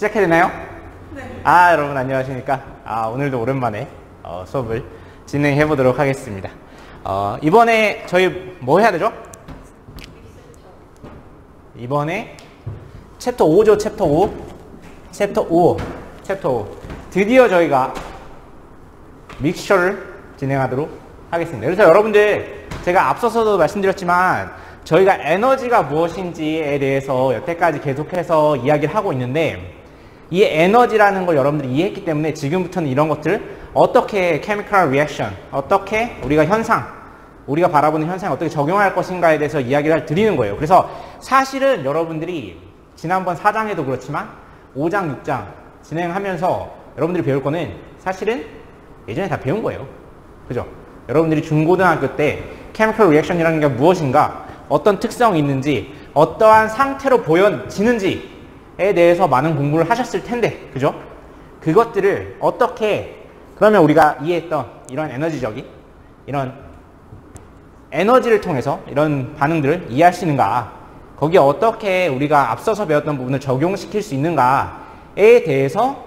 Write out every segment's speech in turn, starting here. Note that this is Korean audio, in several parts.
시작해야 되나요? 네. 여러분 안녕하십니까? 오늘도 오랜만에 수업을 진행해 보도록 하겠습니다. 이번에 저희 뭐 해야 되죠? 이번에 챕터 5죠, 챕터 5. 챕터 5. 드디어 저희가 믹스처를 진행하도록 하겠습니다. 그래서 여러분들, 제가 앞서서도 말씀드렸지만 저희가 에너지가 무엇인지에 대해서 여태까지 계속해서 이야기를 하고 있는데, 이 에너지라는 걸 여러분들이 이해했기 때문에 지금부터는 이런 것들을 어떻게 chemical reaction, 어떻게 우리가 바라보는 현상에 어떻게 적용할 것인가에 대해서 이야기를 드리는 거예요. 그래서 사실은 여러분들이 지난번 4장에도 그렇지만 5장, 6장 진행하면서 여러분들이 배울 거는 사실은 예전에 다 배운 거예요. 그죠? 여러분들이 중고등학교 때 chemical reaction이라는 게 무엇인가, 어떤 특성이 있는지, 어떠한 상태로 보여지는지에 대해서 많은 공부를 하셨을 텐데, 그죠? 그것들을 어떻게, 그러면 우리가 이해했던 이런 에너지적인, 이런 에너지를 통해서 이런 반응들을 이해할 수 있는가, 거기에 어떻게 우리가 앞서서 배웠던 부분을 적용시킬 수 있는가에 대해서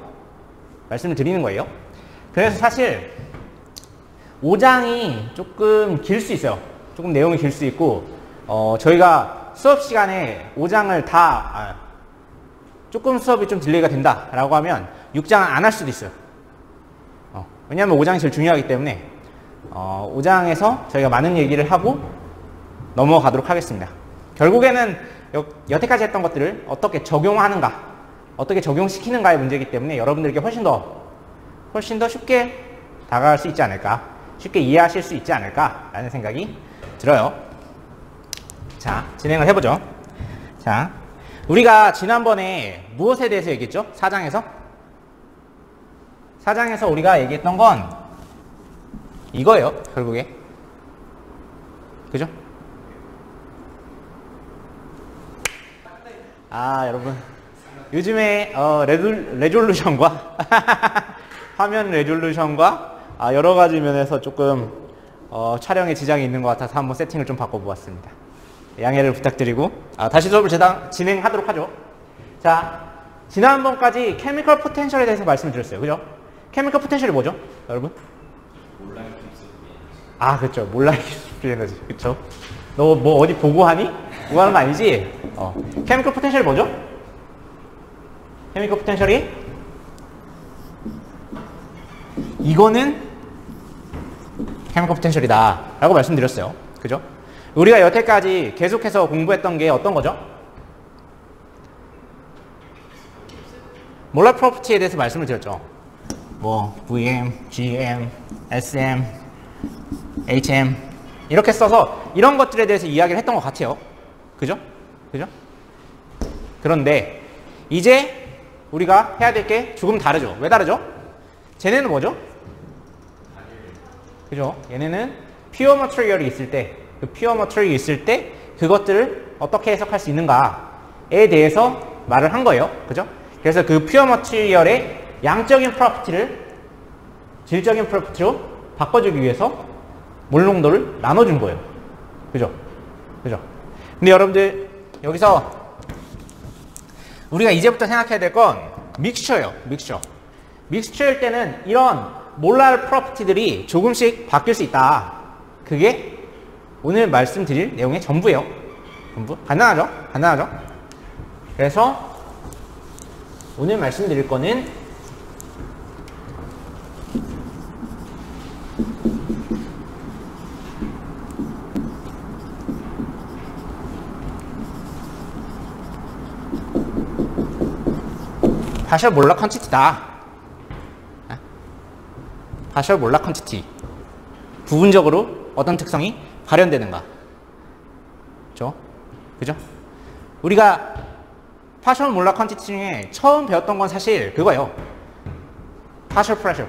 말씀을 드리는 거예요. 그래서 사실 5장이 조금 길 수 있어요. 조금 내용이 길 수 있고, 저희가 수업 시간에 5장을 조금 수업이 좀 딜레이가 된다 라고 하면 6장은 안 할 수도 있어요. 왜냐하면 5장이 제일 중요하기 때문에 5장에서 저희가 많은 얘기를 하고 넘어가도록 하겠습니다. 결국에는 여태까지 했던 것들을 어떻게 적용하는가, 어떻게 적용시키는가의 문제이기 때문에 여러분들에게 훨씬 더 쉽게 다가갈 수 있지 않을까, 쉽게 이해하실 수 있지 않을까 라는 생각이 들어요. 자, 진행을 해보죠. 자, 우리가 지난번에 무엇에 대해서 얘기했죠? 4장에서 우리가 얘기했던 건 이거예요, 결국에. 그죠? 여러분, 요즘에 레졸루션과 화면 레졸루션과 여러 가지 면에서 조금 촬영에 지장이 있는 것 같아서 한번 세팅을 좀 바꿔보았습니다. 양해를 부탁드리고 다시 수업을 진행하도록 하죠. 자, 지난번까지 케미컬 포텐셜에 대해서 말씀을 드렸어요. 그죠? 케미컬 포텐셜이 뭐죠? 여러분? 그렇죠. 몰라이기 에너지. 그렇죠? 너 뭐 어디 보고 하니? 뭐 하는 거 아니지? 케미컬 포텐셜이 뭐죠? 케미컬 포텐셜이 이거는 케미컬 포텐셜이다 라고 말씀드렸어요. 그죠? 우리가 여태까지 계속해서 공부했던 게 어떤 거죠? 몰라 프로퍼티에 대해서 말씀을 드렸죠. 뭐 VM, GM, SM, HM 이렇게 써서 이런 것들에 대해서 이야기를 했던 것 같아요. 그죠? 그런데 이제 우리가 해야 될 게 조금 다르죠. 왜 다르죠? 쟤네는 뭐죠? 그죠? 얘네는 pure material이 있을 때, 그 pure material이 있을 때 그것들을 어떻게 해석할 수 있는가에 대해서 말을 한 거예요. 그죠? 그래서 그 pure material의 양적인 프로퍼티를 질적인 프로퍼티로 바꿔주기 위해서 몰농도를 나눠준 거예요. 그죠? 근데 여러분들, 여기서 우리가 이제부터 생각해야 될 건 믹스처예요. 믹스처일 때는 이런 몰랄 프로퍼티들이 조금씩 바뀔 수 있다. 그게 오늘 말씀드릴 내용의 전부예요. 간단하죠? 그래서 오늘 말씀드릴 거는 파셜 몰랄 퀀티티다. 파셜 몰랄 퀀티티. 부분적으로 어떤 특성이 발현되는가. 그죠? 우리가 파셜 몰랄 퀀티티 중에 처음 배웠던 건 사실 그거예요. 파셜 프레셔.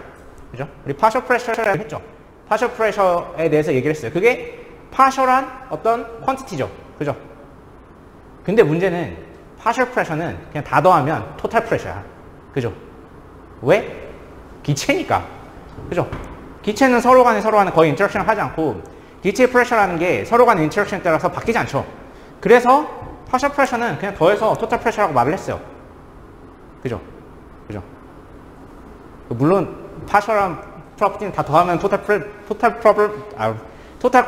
그죠? 우리 파셜 프레셔를 했죠. 파셜 프레셔에 대해서 얘기를 했어요. 그게 파셜한 어떤 퀀티티죠. 그죠? 근데 문제는 파셜 프레셔는 그냥 다 더하면 토탈 프레셔야. 그죠? 왜? 기체니까. 그죠? 기체는 서로 간에 거의 인터랙션을 하지 않고, 기체의 프레셔라는 게 서로 간의 인터랙션에 따라서 바뀌지 않죠. 그래서 파셜 프레셔는 그냥 더해서 토탈 프레셔라고 말을 했어요. 그죠? 물론 파셜한 프로퍼티는 다 더하면 토탈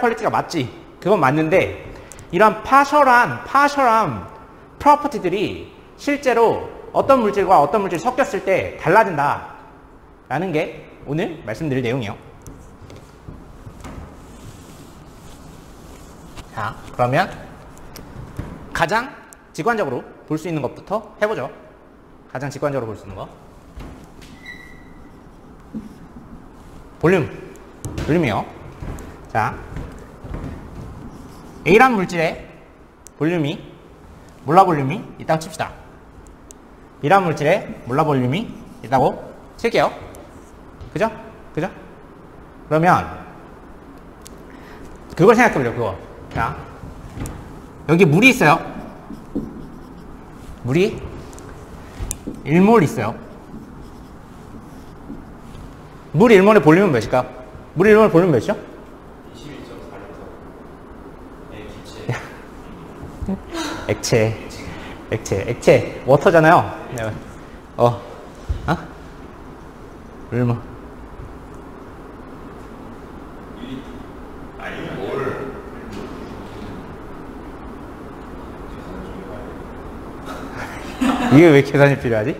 퀄리티가 맞지. 그건 맞는데 이런 파셜한 프로퍼티들이 실제로 어떤 물질과 어떤 물질이 섞였을 때 달라진다 라는 게 오늘 말씀드릴 내용이에요. 자, 그러면 가장 직관적으로 볼 수 있는 것부터 해보죠. 가장 직관적으로 볼 수 있는 거. 볼륨이요. 자, A란 물질의 볼륨이, 몰라 볼륨이 있다고 칩시다. B란 물질의 몰라 볼륨이 있다고 칠게요. 그죠? 그러면 그걸 생각해보죠. 그거. 자, 여기 물이 있어요. 물이 1몰 있어요. 물 1몰의 볼륨은 몇일까요? 물 1몰의 볼륨 몇이죠? 21.4리터. 액체. 워터잖아요. 네. 얼마? 이게 왜 계산이 필요하지?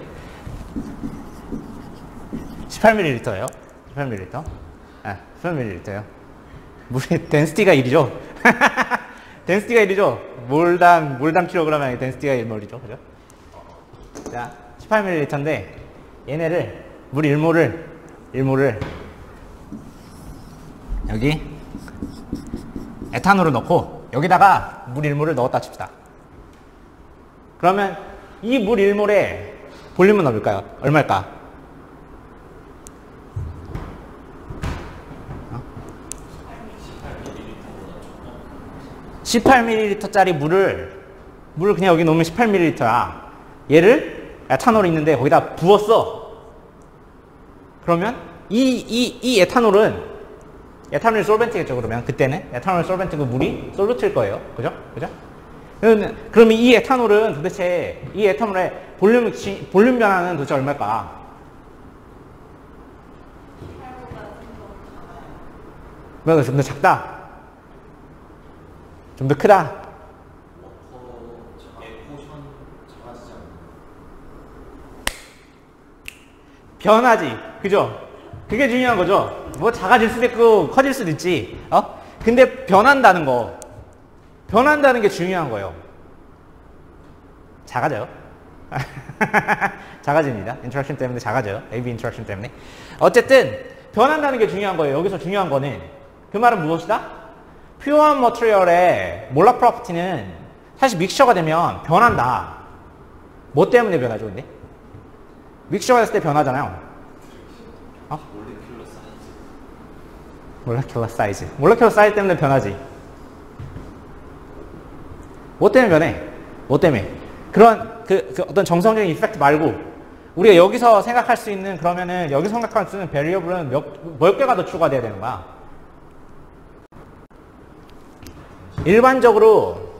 18ml예요. 18ml. 18ml예요. 물의 덴시티가 1이죠. 덴시티가 1이죠. 몰당 킬로그램이 아니라 덴시티가 1몰이죠. 그죠? 자, 18ml인데 얘네를 물 1몰을 여기 에탄올을 넣고 여기다가 물 1몰을 넣었다 칩시다. 그러면 이 물 1몰에 볼륨은 얼마일까요? 얼마일까? 18ml짜리 물을 그냥 여기 놓으면 18ml야. 얘를 에탄올이 있는데 거기다 부었어. 그러면 이 에탄올이 솔벤트겠죠. 그러면 그때는 에탄올 솔벤트고 물이 솔루트일 거예요. 그죠? 그러면 이 에탄올은 도대체 이 에탄올의 볼륨 변화는 도대체 얼마일까? 좀 더 작다. 좀 더 크다. 변하지. 그죠? 그게 중요한 거죠. 뭐 작아질 수도 있고 커질 수도 있지. 근데 변한다는 게 중요한 거예요. 작아져요. 작아집니다. 인터랙션 때문에 작아져요. AB 인터랙션 때문에. 어쨌든 변한다는 게 중요한 거예요. 여기서 중요한 거는 그 말은 무엇이다? 퓨어한 머티리얼의 몰라 프로퍼티는 사실 믹스처가 되면 변한다. 뭐 때문에 변하죠, 근데? 믹스처가 됐을 때 변하잖아요. 몰레큘러 사이즈. 몰레큘러 사이즈 때문에 변하지. 뭐 때문에 변해? 뭐 때문에? 그런 그 어떤 정성적인 이펙트 말고 우리가 여기서 생각할 수 있는 그러면은 여기서 생각할 수 있는 베리어블은 몇 개가 더 추가돼야 되는 거야? 일반적으로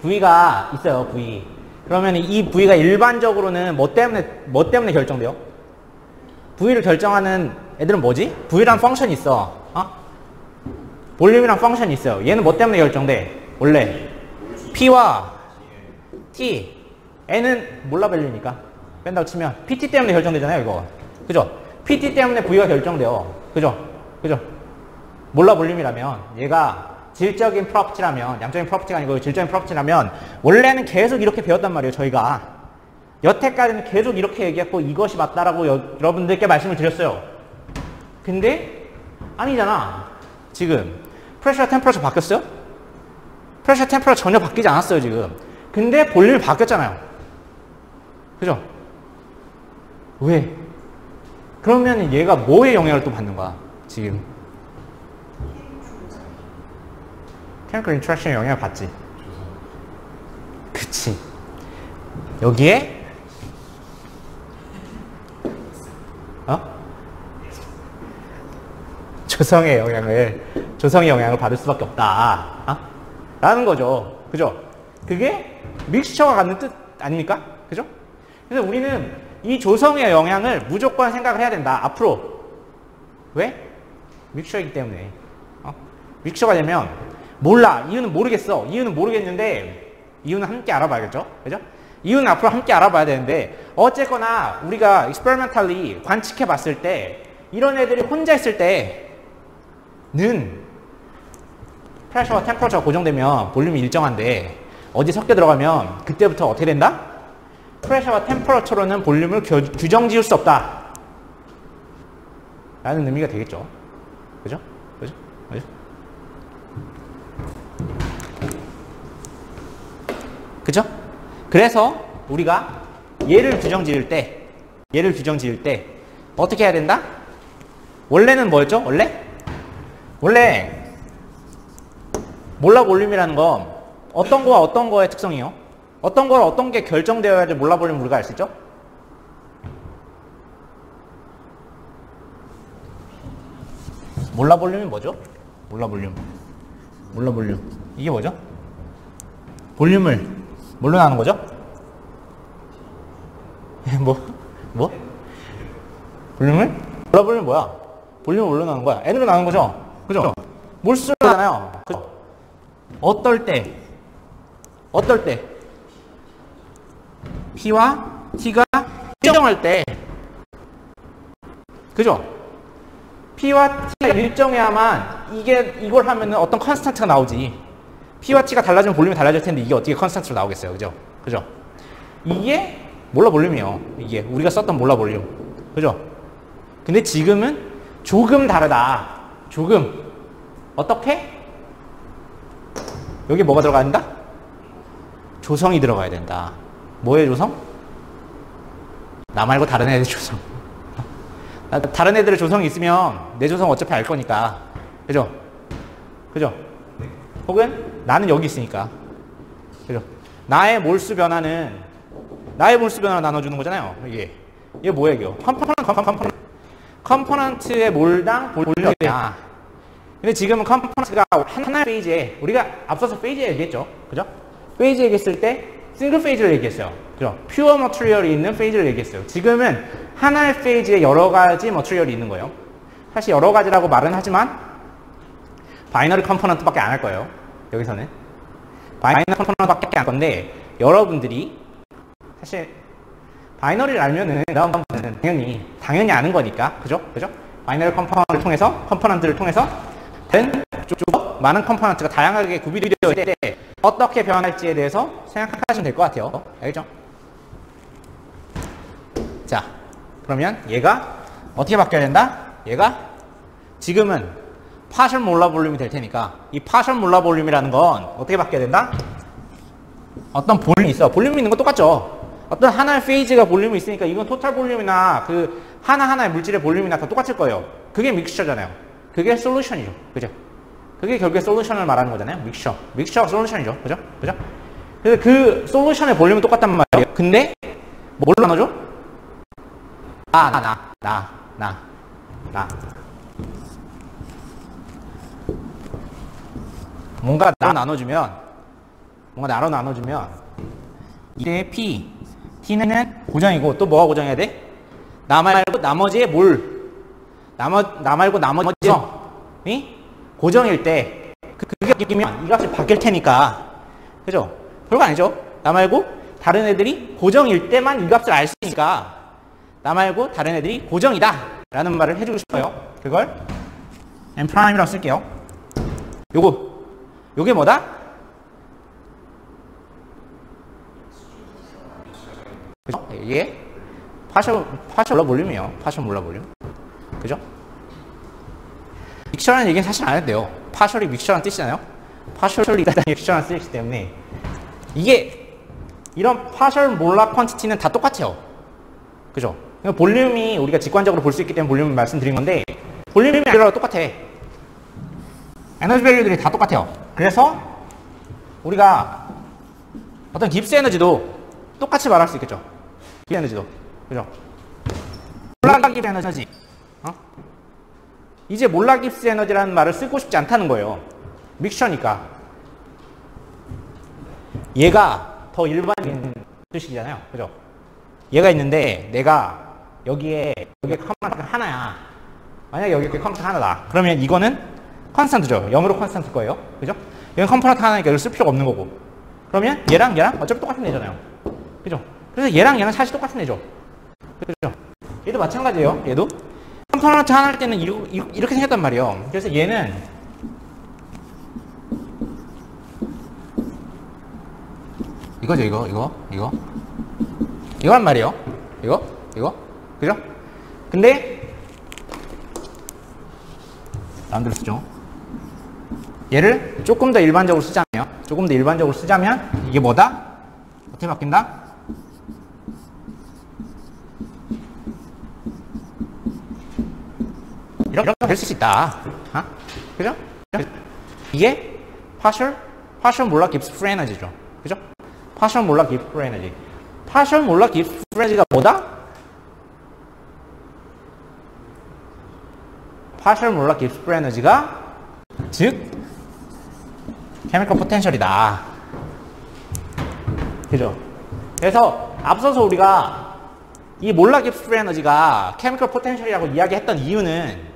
V가 있어요. V. 그러면 이 V가 일반적으로는 뭐 때문에 결정돼요? V를 결정하는 애들은 뭐지? V란 펑션이 있어. 볼륨이란 펑션이 있어요. 얘는 뭐 때문에 결정돼? 원래 P와 T, N은 몰라 밸류니까 뺀다고 치면 PT 때문에 결정되잖아요, 이거. 그죠? PT 때문에 V가 결정돼요. 그죠? 몰라 볼륨이라면 얘가 질적인 프로퍼티라면, 양적인 프로퍼티가 아니고 질적인 프로퍼티라면 원래는 계속 이렇게 배웠단 말이에요, 저희가. 여태까지는 계속 이렇게 얘기했고 이것이 맞다라고 여러분들께 말씀을 드렸어요. 근데 아니잖아. 지금 프레셔 템퍼러처 바뀌었어요? 프레셔 템퍼러 전혀 바뀌지 않았어요, 지금. 근데 볼륨이 바뀌었잖아요. 그죠? 왜? 그러면 얘가 뭐에 영향을 또 받는 거야, 지금? 케미컬 인터랙션에 영향을 받지. 그치. 여기에 조성의 영향을 받을 수밖에 없다. 라는 거죠. 그죠? 그게 믹스처가 갖는 뜻 아닙니까? 그죠? 그래서 우리는 이 조성의 영향을 무조건 생각을 해야 된다. 앞으로. 왜? 믹셔이기 때문에. 믹셔가 되면 몰라. 이유는 모르겠어. 이유는 모르겠는데 이유는 함께 알아봐야겠죠. 그죠? 이유는 앞으로 함께 알아봐야 되는데 어쨌거나 우리가 experimentally 관측해 봤을 때 이런 애들이 혼자 있을 때는 프레셔와 템퍼처가 고정되면 볼륨이 일정한데 어디 섞여 들어가면 그때부터 어떻게 된다? 프레셔와 템퍼처로는 볼륨을 규정 지을 수 없다 라는 의미가 되겠죠. 그죠? 그죠? 그죠? 그죠? 그래서 우리가 얘를 규정 지을 때 어떻게 해야 된다? 원래는 뭐였죠? 원래 몰라 볼륨이라는 건 어떤 거와 어떤 거의 특성이요? 어떤 거와 어떤 게 결정되어야지 몰라 볼륨 우리가 알 수 있죠? 몰라 볼륨이 뭐죠? 몰라 볼륨 이게 뭐죠? 볼륨을 뭘로 나누는 거죠? 뭐? 볼륨을? 몰라 볼륨이 뭐야? 볼륨을 뭘로 나누는 거야? N으로 나누는 거죠? 그죠? 몰수로 나잖아요. 어떨 때 P와 T가 일정할 때 그죠? P와 T가 일정해야만 이걸 하면은 어떤 컨스탄트가 나오지. P와 T가 달라지면 볼륨이 달라질 텐데 이게 어떻게 컨스탄트로 나오겠어요. 그죠? 이게 몰라 볼륨이에요. 이게 우리가 썼던 몰라 볼륨. 그죠? 근데 지금은 조금 다르다. 조금. 어떻게? 여기 뭐가 들어가야 된다? 조성이 들어가야 된다. 뭐의 조성? 나 말고 다른 애들 조성. 다른 애들의 조성이 있으면 내 조성 어차피 알 거니까. 그죠? 혹은 나는 여기 있으니까. 그죠? 나의 몰수 변화는 나눠주는 거잖아요. 이게 뭐야, 이게? 컴포넌트의 몰당 볼륨이야. 근데 지금은 컴포넌트가 하나의 페이지에, 우리가 앞서서 페이지에 얘기했죠. 그죠? 페이지 얘기했을 때 싱글 페이지를 얘기했어요. 그죠? 퓨어 머티리얼이 있는 페이지를 얘기했어요. 지금은 하나의 페이지에 여러 가지 머티리얼이 있는 거예요. 사실 여러 가지라고 말은 하지만 바이너리 컴포넌트밖에 안 할 거예요. 여기서는. 바이너리 컴포넌트밖에 안 할 건데 여러분들이 사실 바이너리를 알면은 다음 번째는 당연히 아는 거니까. 그죠? 바이너리 컴포넌트를 통해서 많은 컴포넌트가 다양하게 구비되어 있을 때 어떻게 변할지에 대해서 생각하시면 될 것 같아요. 알겠죠? 자, 그러면 얘가 어떻게 바뀌어야 된다? 얘가 지금은 파셜 몰라 볼륨이 될 테니까 이 파셜 몰라 볼륨이라는 건 어떻게 바뀌어야 된다? 어떤 볼륨이 있어. 볼륨이 있는 건 똑같죠. 어떤 하나의 페이지가 볼륨이 있으니까 이건 토탈 볼륨이나 그 하나하나의 물질의 볼륨이나 다 똑같을 거예요. 그게 믹스처잖아요. 그게 솔루션이죠. 그죠? 그게 결국에 솔루션을 말하는 거잖아요. 믹스처가 솔루션이죠. 그죠? 그래서 그 솔루션의 볼륨은 똑같단 말이에요. 근데 뭘로 나눠줘? 나. 뭔가 나로 나눠주면 이때 P, T는 고정이고 또 뭐가 고정해야 돼? 나 말고 나머지의 나 말고 나머지이 고정일 때 그게 바뀌면 이 값이 바뀔 테니까. 그죠? 별거 아니죠? 나 말고 다른 애들이 고정일 때만 이 값을 알 수 있으니까 나 말고 다른 애들이 고정이다 라는 말을 해주고 싶어요. 그걸 M'I라고 쓸게요. 요게 뭐다? 그죠? 이게 파셜 몰라 볼륨이에요. 파셜 몰라 볼륨. 그죠? 믹셔라는 얘기는 사실 안 해도 돼요. 파셜이 믹셔라는 뜻이잖아요. 파셜이 믹셔라는 뜻이기 때문에 이게 이런 파셜 몰라 퀀티티는 다 똑같아요. 그죠? 볼륨이 우리가 직관적으로 볼 수 있기 때문에 볼륨을 말씀드린 건데 볼륨이 아니라 똑같아. 에너지 밸류들이 다 똑같아요. 그래서 우리가 어떤 깁스 에너지도 똑같이 말할 수 있겠죠. 깁스 에너지도. 그죠? 몰라 깁스 에너지. 이제 몰라 깁스 에너지라는 말을 쓰고 싶지 않다는 거예요. 믹셔니까. 얘가 더 일반적인 뜻이잖아요. 그죠? 얘가 있는데 내가 여기에 컴포넌트가 하나야. 만약에 여기 컴포넌트 하나다. 그러면 이거는 컨스턴트죠. 0으로 컨스턴트 거예요. 그죠? 이건 컴포넌트 하나니까 이걸 쓸 필요가 없는 거고. 그러면 얘랑 어차피 똑같은 애잖아요. 그죠? 그래서 얘랑 사실 똑같은 애죠. 그죠? 얘도 마찬가지예요. 얘도 컴포넌트 하나 할 때는 이렇게 생겼단 말이에요. 그래서 얘는 이거죠. 이거란 말이에요. 이거. 그죠? 근데 마음대로 쓰죠. 얘를 조금 더 일반적으로 쓰자면 이게 뭐다? 어떻게 바뀐다? 이렇게 될 수 있다. 그죠? 이게 partial 몰라 gives free energy죠. 그죠? partial 몰라 gives free energy. partial 몰라 gives free energy가 뭐다? partial 몰라 gives free energy가 즉 chemical potential이다. 그죠? 그래서 앞서서 우리가 이 몰라 gives free energy가 chemical potential이라고 이야기했던 이유는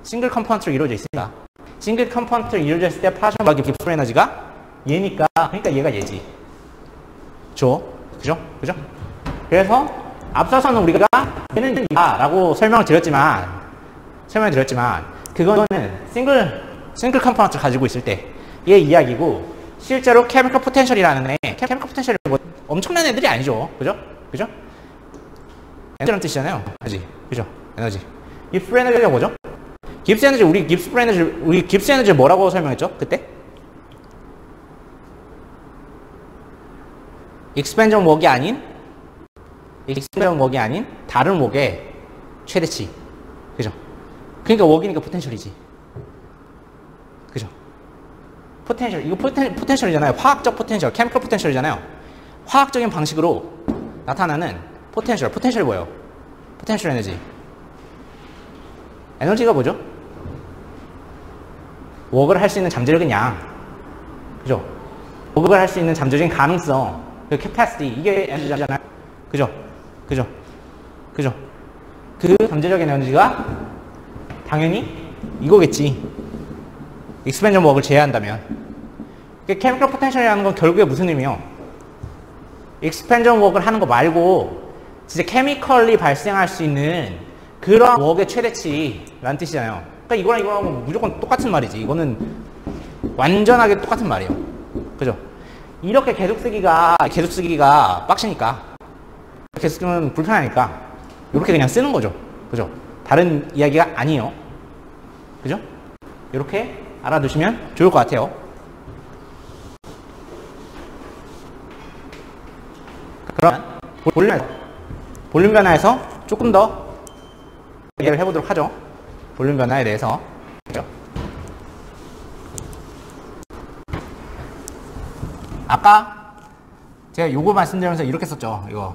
싱글 컴포넌트로 이루어져 있으니까. 싱글 컴포넌트로 이루어져 있을 때 partial 몰라 gives free energy가 얘니까, 그러니까 얘가 얘지. 그죠? 그래서 앞서서는 우리가 얘는 이다라고 설명을 드렸지만 그거는 싱글 컴포넌트를 가지고 있을 때 얘 이야기고, 실제로 chemical potential이라는 애, chemical potential이 뭐 엄청난 애들이 아니죠. 그죠? 에너지라는 뜻이잖아요. 그죠? 에너지. 깁스 프리 에너지가 뭐죠? 우리 깁스 에너지를 뭐라고 설명했죠? 그때? 익스펜전 웍이 아닌 다른 웍의 최대치. 그죠? 그러니까 웍이니까 포텐셜이지. 그죠? 이거 포텐셜이잖아요. 화학적 포텐셜, 케미컬 포텐셜이잖아요. 화학적인 방식으로 나타나는 포텐셜이 뭐예요? 포텐셜 에너지. 에너지가 뭐죠? 웍을 할 수 있는 잠재적인 양. 그죠? 웍을 할 수 있는 잠재적인 가능성. 그 capacity. 이게 에너지잖아요. 그죠? 그 잠재적인 에너지가 당연히 이거겠지. 익스펜전 웍을 제외한다면. 케미컬 포텐셜이라는 건 결국에 무슨 의미요? 익스펜전 웍을 하는 거 말고 진짜 케미컬리 발생할 수 있는 그런 웍의 최대치라는 뜻이잖아요. 그러니까 이거랑 무조건 똑같은 말이지. 이거는 완전하게 똑같은 말이에요. 그죠? 이렇게 계속 쓰기가 빡치니까, 이렇게 쓰면 불편하니까 이렇게 그냥 쓰는 거죠. 그죠? 다른 이야기가 아니에요. 그죠? 이렇게 알아두시면 좋을 것 같아요. 그러면 볼륨 변화에서 조금 더 이해를 해보도록 하죠. 볼륨 변화에 대해서. 그죠? 아까 제가 요거 말씀드리면서 이렇게 썼죠. 이거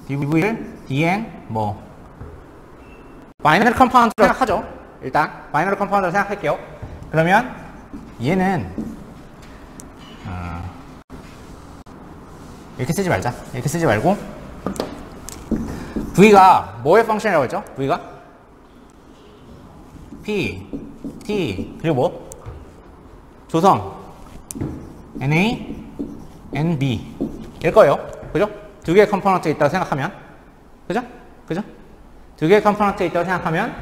DV를 DN 바이너리 컴파운드로 생각하죠. 일단 바이너리 컴파운드로 생각할게요. 그러면 얘는 이렇게 쓰지 말자. 이렇게 쓰지 말고 V가 뭐의 펑션이라고 했죠? V가 P, T 그리고 뭐? 조성 NA, NB 일 거예요. 그죠? 두 개의 컴포넌트가 있다고 생각하면, 그죠? 두 개의 컴포넌트가 있다고 생각하면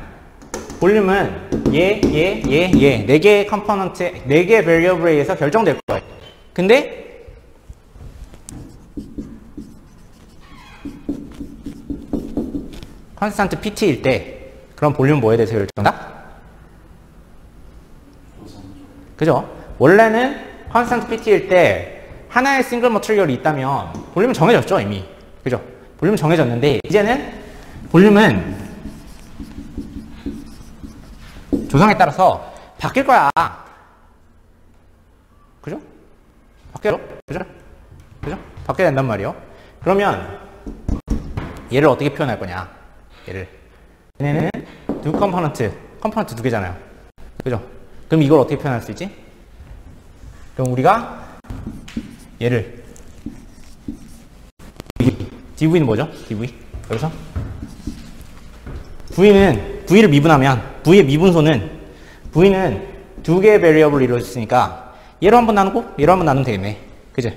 볼륨은 네 개의 컴포넌트, 네 개의 베리어블에 의해서 결정될 거예요. 근데 컨스턴트 PT일 때 그럼 볼륨 뭐에 대해서 결정한다? 그죠? 원래는 컨스턴트 PT일 때 하나의 싱글 머티리얼이 있다면 볼륨은 정해졌죠, 이미. 그죠? 볼륨은 정해졌는데 이제는 볼륨은 조성에 따라서 바뀔 거야. 그죠? 바뀌어요. 그죠? 바뀌어야 된단 말이에요. 그러면 얘를 어떻게 표현할 거냐? 얘네는 두 컴포넌트 두 개잖아요. 그죠? 그럼 이걸 어떻게 표현할 수 있지? 그럼 우리가 얘를 dv는 뭐죠? dv. 여기서 v를 미분하면 v의 미분소는 v는 두 개의 베리어블을 이루어졌으니까 얘로 한번 나누고 얘로 한번 나누면 되겠네. 그죠?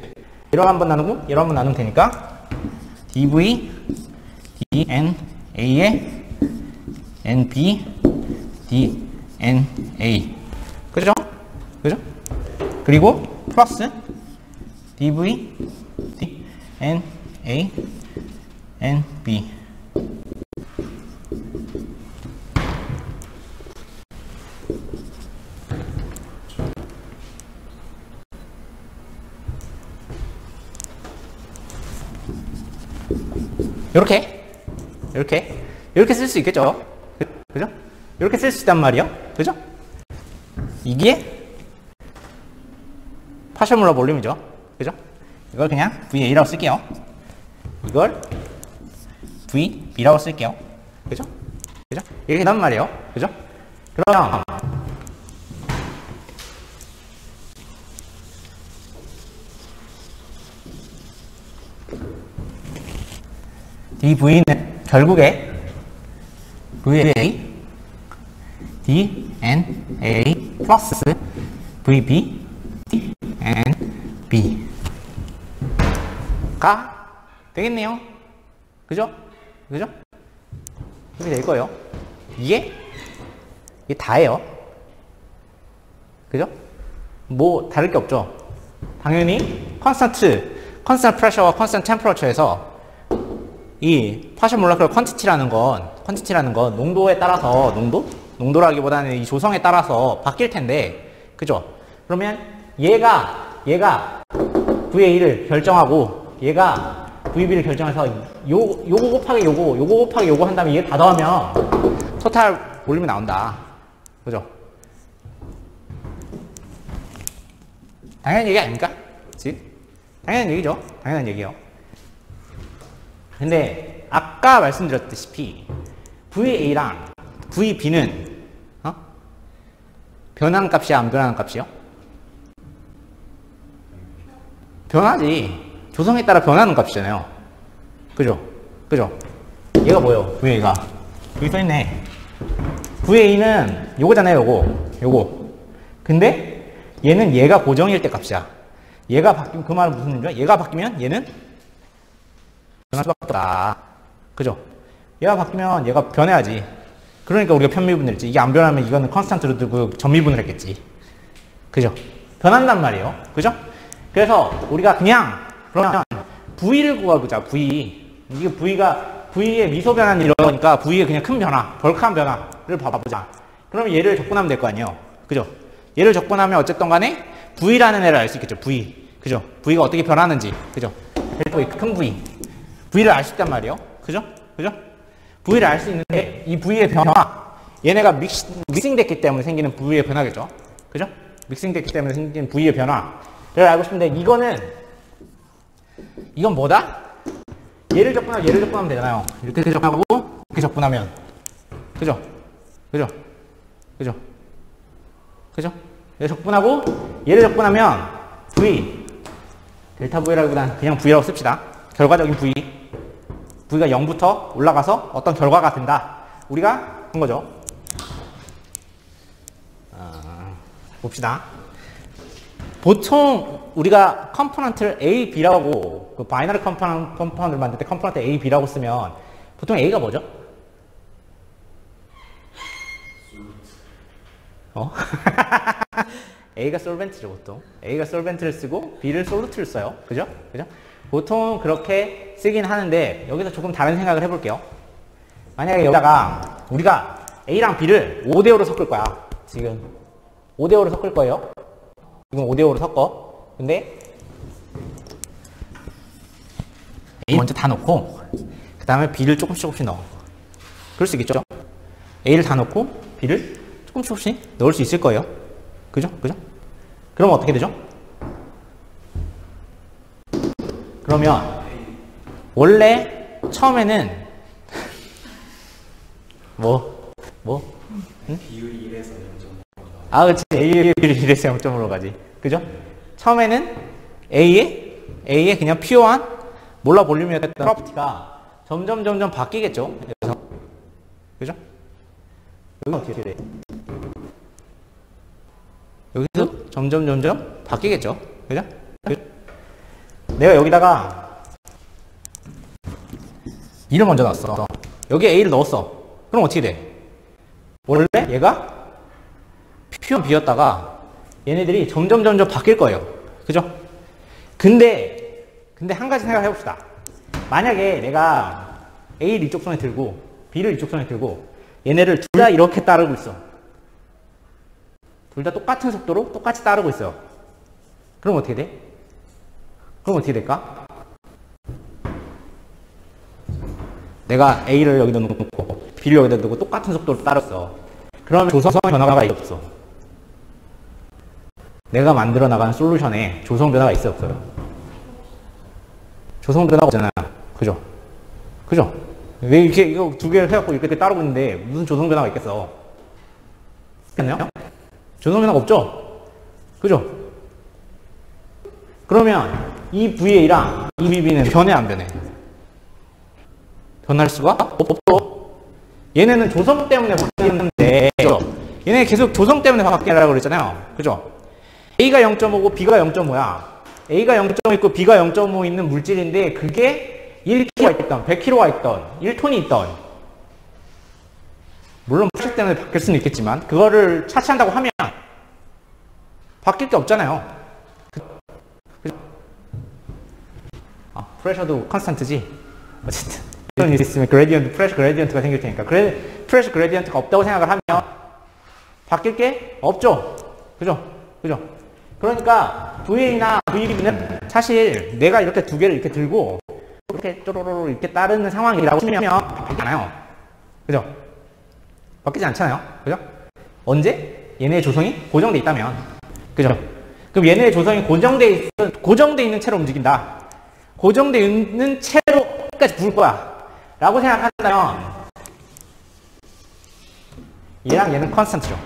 얘로 한번 나누고 얘로 한번 나누면 되니까 dv dna의 nb dna. 그죠? 그죠? 그리고 플러스 dv dna nb. 이렇게 쓸 수 있겠죠? 그죠? 이렇게 쓸 수 있단 말이에요. 그죠? 이게 파셜몰라 볼륨이죠. 그죠? 이걸 그냥 VA라고 쓸게요. 이걸 VB라고 쓸게요. 그죠? 그죠? 이렇게 난 말이에요. 그죠? 그러면 dV는 결국에 VA dNA 플러스 VB dNB 가 되겠네요. 그죠? 그죠? 이렇게 될 거예요. 이게 다예요. 그죠? 뭐 다를 게 없죠. 당연히 컨스턴트 프레셔와 컨스턴트 템퍼러처에서 이 파셜 몰라큘러 퀀티티라는 건 농도에 따라서 농도라기보다는 이 조성에 따라서 바뀔 텐데, 그죠? 그러면 얘가 VA를 결정하고 얘가 VB를 결정해서 요거 곱하기 요거 한 다음에 얘 다 더하면 토탈 볼륨이 나온다. 그죠? 당연한 얘기 아닙니까? 그치? 당연한 얘기죠. 당연한 얘기요. 근데 아까 말씀드렸다시피 VA랑 VB는 변하는 값이야, 안 변하는 값이요? 변하지. 조성에 따라 변하는 값이잖아요. 그죠? 그죠? 얘가 뭐예요? VA가 여기 써있네. VA는 요거잖아요. 요거. 근데 얘는 얘가 고정일 때 값이야. 얘가 바뀌면, 그 말은 무슨 의미죠? 얘가 바뀌면 얘는 변할 수밖에 없다. 그죠? 얘가 바뀌면 얘가 변해야지. 그러니까 우리가 편미분을 했지. 이게 안 변하면 이거는 컨스탄트로 두고 전미분을 했겠지. 그죠? 변한단 말이에요. 그죠? 그래서 우리가 그냥 그러면 V를 구해보자. V. 이게 V의 미소 변화는 이러니까 V의 그냥 큰 변화, 벌크한 변화를 봐보자. 그러면 얘를 적분하면 될 거 아니에요. 그죠? 얘를 적분하면 어쨌든 간에 V라는 애를 알 수 있겠죠. V. 그죠? V가 어떻게 변하는지. 그죠? 큰 V. V를 알 수 있단 말이에요. 그죠? 그죠? V를 알 수 있는데 이 V의 변화, 얘네가 믹싱됐기 때문에 생기는 V의 변화겠죠. 그죠? 믹싱됐기 때문에 생기는 V의 변화를 알고 싶은데 이건 뭐다? 얘를 적분하면 되잖아요. 이렇게 적분하고 이렇게 적분하면, 그죠? 그죠? 그죠? 그죠? 얘를 적분하고 얘를 적분하면 V, 델타 V라기보다는 그냥 V라고 씁시다. 결과적인 V가 0부터 올라가서 어떤 결과가 된다. 우리가 본 거죠. 봅시다. 보통 우리가 컴포넌트를 A, B라고, 그 바이너리 컴포넌트를 만들 때 컴포넌트 A, B라고 쓰면 보통 A가 뭐죠? A가 솔벤트죠, 보통. A가 솔벤트를 쓰고 B를 솔루트를 써요. 그죠? 그죠? 보통 그렇게 쓰긴 하는데 여기서 조금 다른 생각을 해볼게요. 만약에 여기다가 우리가 A랑 B를 5대5로 섞을 거야. 지금 5대5로 섞을 거예요. 지금 5대5로 섞어. 근데 A 먼저 다 넣고 그 다음에 B를 조금씩 넣어. 그럴 수 있겠죠? A를 다 넣고 B를 조금씩 넣을 수 있을 거예요. 그죠? 그죠? 그러면 어떻게 되죠? 그러면 원래 처음에는 응? 비율이 1에서 0.5. 아, 그치. A의 비율이 1에서 0.5로 가지. 그죠? 처음에는 A에 그냥 퓨어한 몰라 볼륨이었던 프로퍼티가 점점 바뀌겠죠. 그죠? 여기가 어떻게 돼? 여기서 점점 바뀌겠죠. 그죠? 내가 여기다가 B를 먼저 넣었어. 여기에 A를 넣었어. 그럼 어떻게 돼? 원래 얘가 P1 B였다가 얘네들이 점점 바뀔 거예요. 그죠? 근데 한 가지 생각해 봅시다. 만약에 내가 A를 이쪽 손에 들고 B를 이쪽 손에 들고 얘네를 둘 다 이렇게 따르고 있어. 둘 다 똑같은 속도로 똑같이 따르고 있어요. 그럼 어떻게 돼? 그럼 어떻게 될까? 내가 A를 여기다 놓고 B를 여기다 두고 똑같은 속도로 따랐어. 그러면 조성 변화가 없어. 내가 만들어 나가는 솔루션에 조성 변화가 있어요, 없어요? 조성 변화가 없잖아. 그죠? 그죠? 왜 이렇게 이거 두 개를 해갖고 이렇게 따르고 있는데 무슨 조성 변화가 있겠어? 있겠나요? 조성 변화가 없죠? 그죠? 그러면 이 VA랑 이 BB는 변해 안 변해? 변할 수가 없죠. 얘네는 조성 때문에 바뀌는데 얘네 계속 조성 때문에 바뀌라고 그랬잖아요. 그죠? A가 0.5고 B가 0.5야. A가 0.5 있고 B가 0.5 있는 물질인데 그게 1kg가 있던 100kg가 있던 1톤이 있던, 물론 프레셔 때문에 바뀔 수는 있겠지만 그거를 차치한다고 하면 바뀔 게 없잖아요. 그죠? 프레셔도 컨스턴트지. 어쨌든 이런 일이 있으면 그레디언트, 프레셔 그레디언트가 생길 테니까 프레셔 그레디언트가 없다고 생각을 하면 바뀔 게 없죠. 그죠? 그죠? 그러니까 VA나 VB는 사실 내가 이렇게 두 개를 이렇게 들고 이렇게 쪼로로로 이렇게 따르는 상황이라고 치면 바뀌지 않아요. 그죠? 바뀌지 않잖아요. 그죠? 언제? 얘네의 조성이 고정돼 있다면. 그죠? 그럼 얘네의 조성이 고정돼 있는 채로 움직인다. 고정돼 있는 채로 끝까지 부을 거야 라고 생각한다면 얘랑 얘는 컨스턴트죠.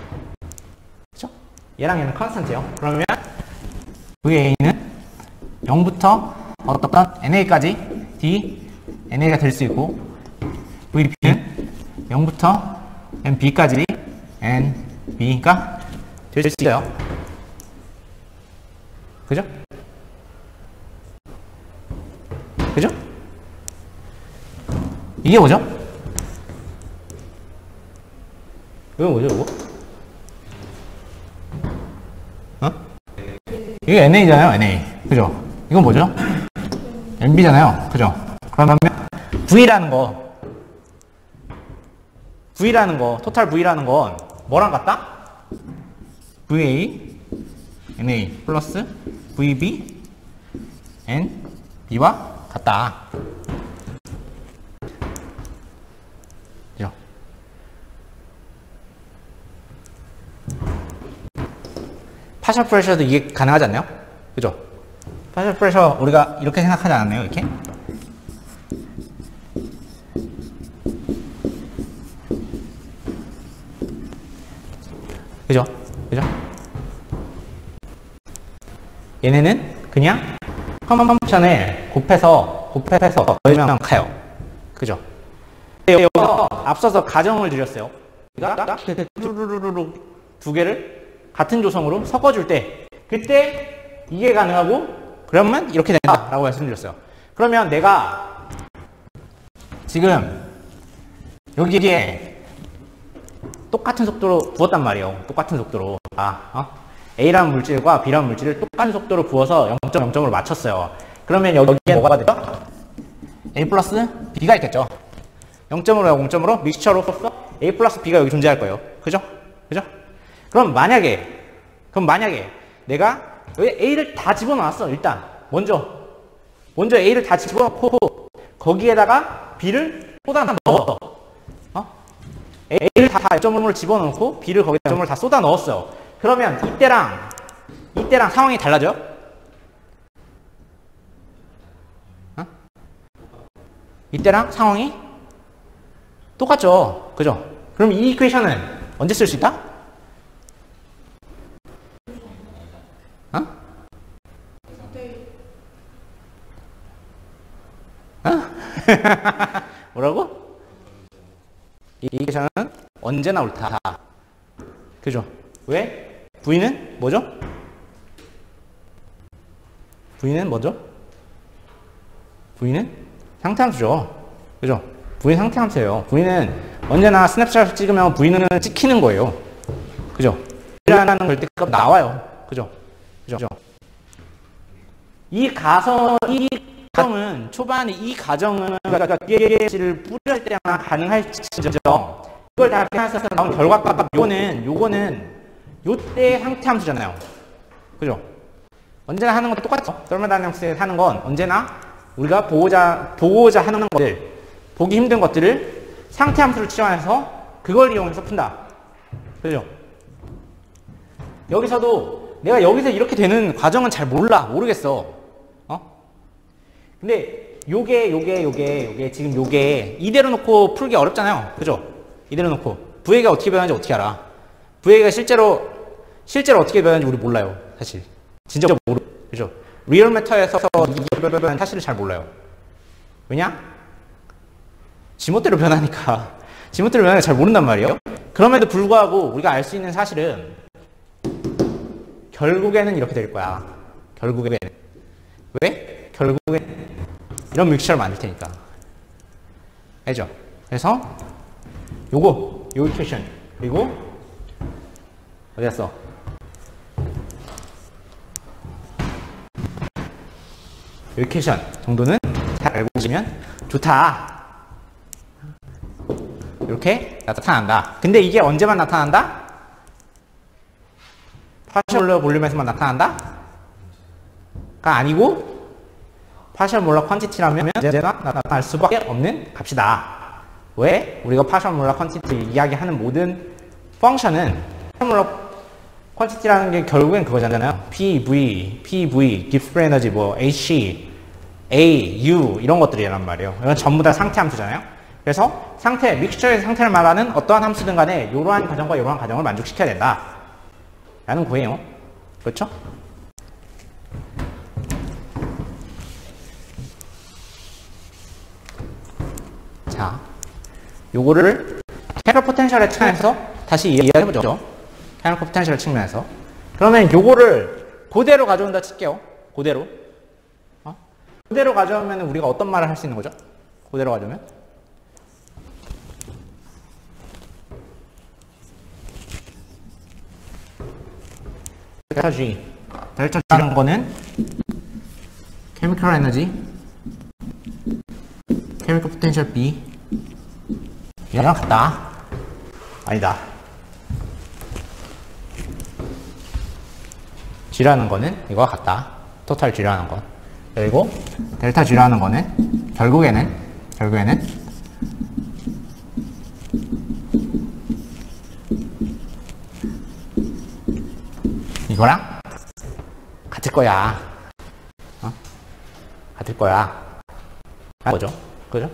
그죠? 얘랑 얘는 컨스턴트예요. 그러면 VA는 0부터 어떤 NA까지 D, NA가 될 수 있고 VB는 0부터 NB까지 NB가 될 수 있어요. 그죠? 그죠? 이게 뭐죠? 이거 뭐죠, 이거? 이게 NA잖아요, NA. 그죠? 이건 뭐죠? NB잖아요. 그죠? 그러면 V라는 거, 토탈 V라는 건 뭐랑 같다? VA, NA 플러스 VB, NB와 같다. 그죠? 파셜 프레셔도 이해 가능하지 않나요? 그죠? 파셜 프레셔 우리가 이렇게 생각하지 않았나요? 이렇게? 그죠? 그죠? 얘네는 그냥 컨펌션을 곱해서 더하면 가요. 그죠? 여기서 앞서서 가정을 드렸어요. 우리가 두 개를 같은 조성으로 섞어줄 때 그때 이게 가능하고 그러면 이렇게 된다라고 말씀드렸어요. 그러면 내가 지금 여기에 똑같은 속도로 부었단 말이에요. 똑같은 속도로 A라는 물질과 B라는 물질을 똑같은 속도로 부어서 0.0점으로 맞췄어요. 그러면 여기에 뭐가 되죠? A 플러스 B가 있겠죠. 0점으로 0점으로 믹스처로서 A 플러스 B가 여기 존재할 거예요. 그죠? 그죠? 그럼 만약에 내가 여기 A를 다 집어넣었어. 일단 먼저 A를 다 집어넣고 거기에다가 B를 쏟아 넣었어. A를 다 0점으로 집어넣고 B를 거기다 0점을 다 쏟아 넣었어요. 그러면 이때랑 상황이 달라져요? 이때랑 상황이 똑같죠. 그죠? 그럼 이 이퀘이션은 언제 쓸 수 있다? 뭐라고? 이 이퀘이션은 언제나 옳다. 그죠? 왜? V는 뭐죠? V는 뭐죠? V는 상태함수죠. 그죠? V는 상태함수예요. V는 언제나 스냅샷을 찍으면 V는 찍히는 거예요. 그죠? V라는 절대값 나와요. 그죠? 그죠? 이 가정은 초반에 이 가정은 우리가 기계를 뿌릴 때만 가능할지죠. 이걸 다 계산해서 나온 결과값 요거는 요때 상태함수잖아요. 그죠? 언제나 하는 건 똑같죠. 서머다이내믹스에서 하는 건 언제나 우리가 보고자 하는 것들, 보기 힘든 것들을 상태함수를 치환해서 그걸 이용해서 푼다. 그죠? 여기서도 내가 여기서 이렇게 되는 과정은 잘 모르겠어. 근데 요게 지금 요게 이대로 놓고 풀기 어렵잖아요. 그죠? 이대로 놓고 VA가 어떻게 변하는지 어떻게 알아? VA가 실제로 어떻게 변하는지 우리 몰라요. 사실 진짜 그죠? 리얼 매터에서 이게 변하는 사실을 잘 몰라요. 왜냐? 지멋대로 변하니까 잘 모른단 말이에요. 그럼에도 불구하고 우리가 알 수 있는 사실은 결국에는 이렇게 될 거야. 결국에는 왜? 결국엔 이런 믹스처를 만들 테니까. 알죠? 그래서 요 이퀘이션 그리고 어디 갔어? 요 이퀘이션 정도는 잘 알고 계시면 좋다. 이렇게 나타난다. 근데 이게 언제만 나타난다? 파셜 몰라 볼륨에서만 나타난다? 가 아니고 파셜 몰라 퀀티티라면 언제나 나타날 수밖에 없는 값이다. 왜? 우리가 파셜 몰라 퀀티티 이야기하는 모든 펑션은 파셜 몰라 퀀티티라는 게 결국엔 그거잖아요. PV, gives free energy, 뭐 HC, A, U 이런 것들이란 말이에요. 이건 전부 다 상태 함수잖아요. 그래서 믹스처의 상태를 말하는 어떠한 함수든 간에 이러한 과정과 이러한 과정을 만족시켜야 된다. 라는 거예요. 그렇죠? 자, 요거를 캐럴 포텐셜의 측면에서 다시 이해해보죠. 캐럴 포텐셜의 측면에서. 그러면 요거를 그대로 가져온다 칠게요. 그대로. 그대로 가져오면 우리가 어떤 말을 할 수 있는 거죠? 그대로 가져오면? 델타 G. 델타 G라는 거는 케미컬 에너지, 케미컬 포텐셜 B 얘랑 같다. 아니다. G라는 거는 이거와 같다. 토탈 G라는 건. 그리고 델타 G라는 거는 결국에는 이거랑 같을 거야. 같을 거야. 뭐죠? 그죠?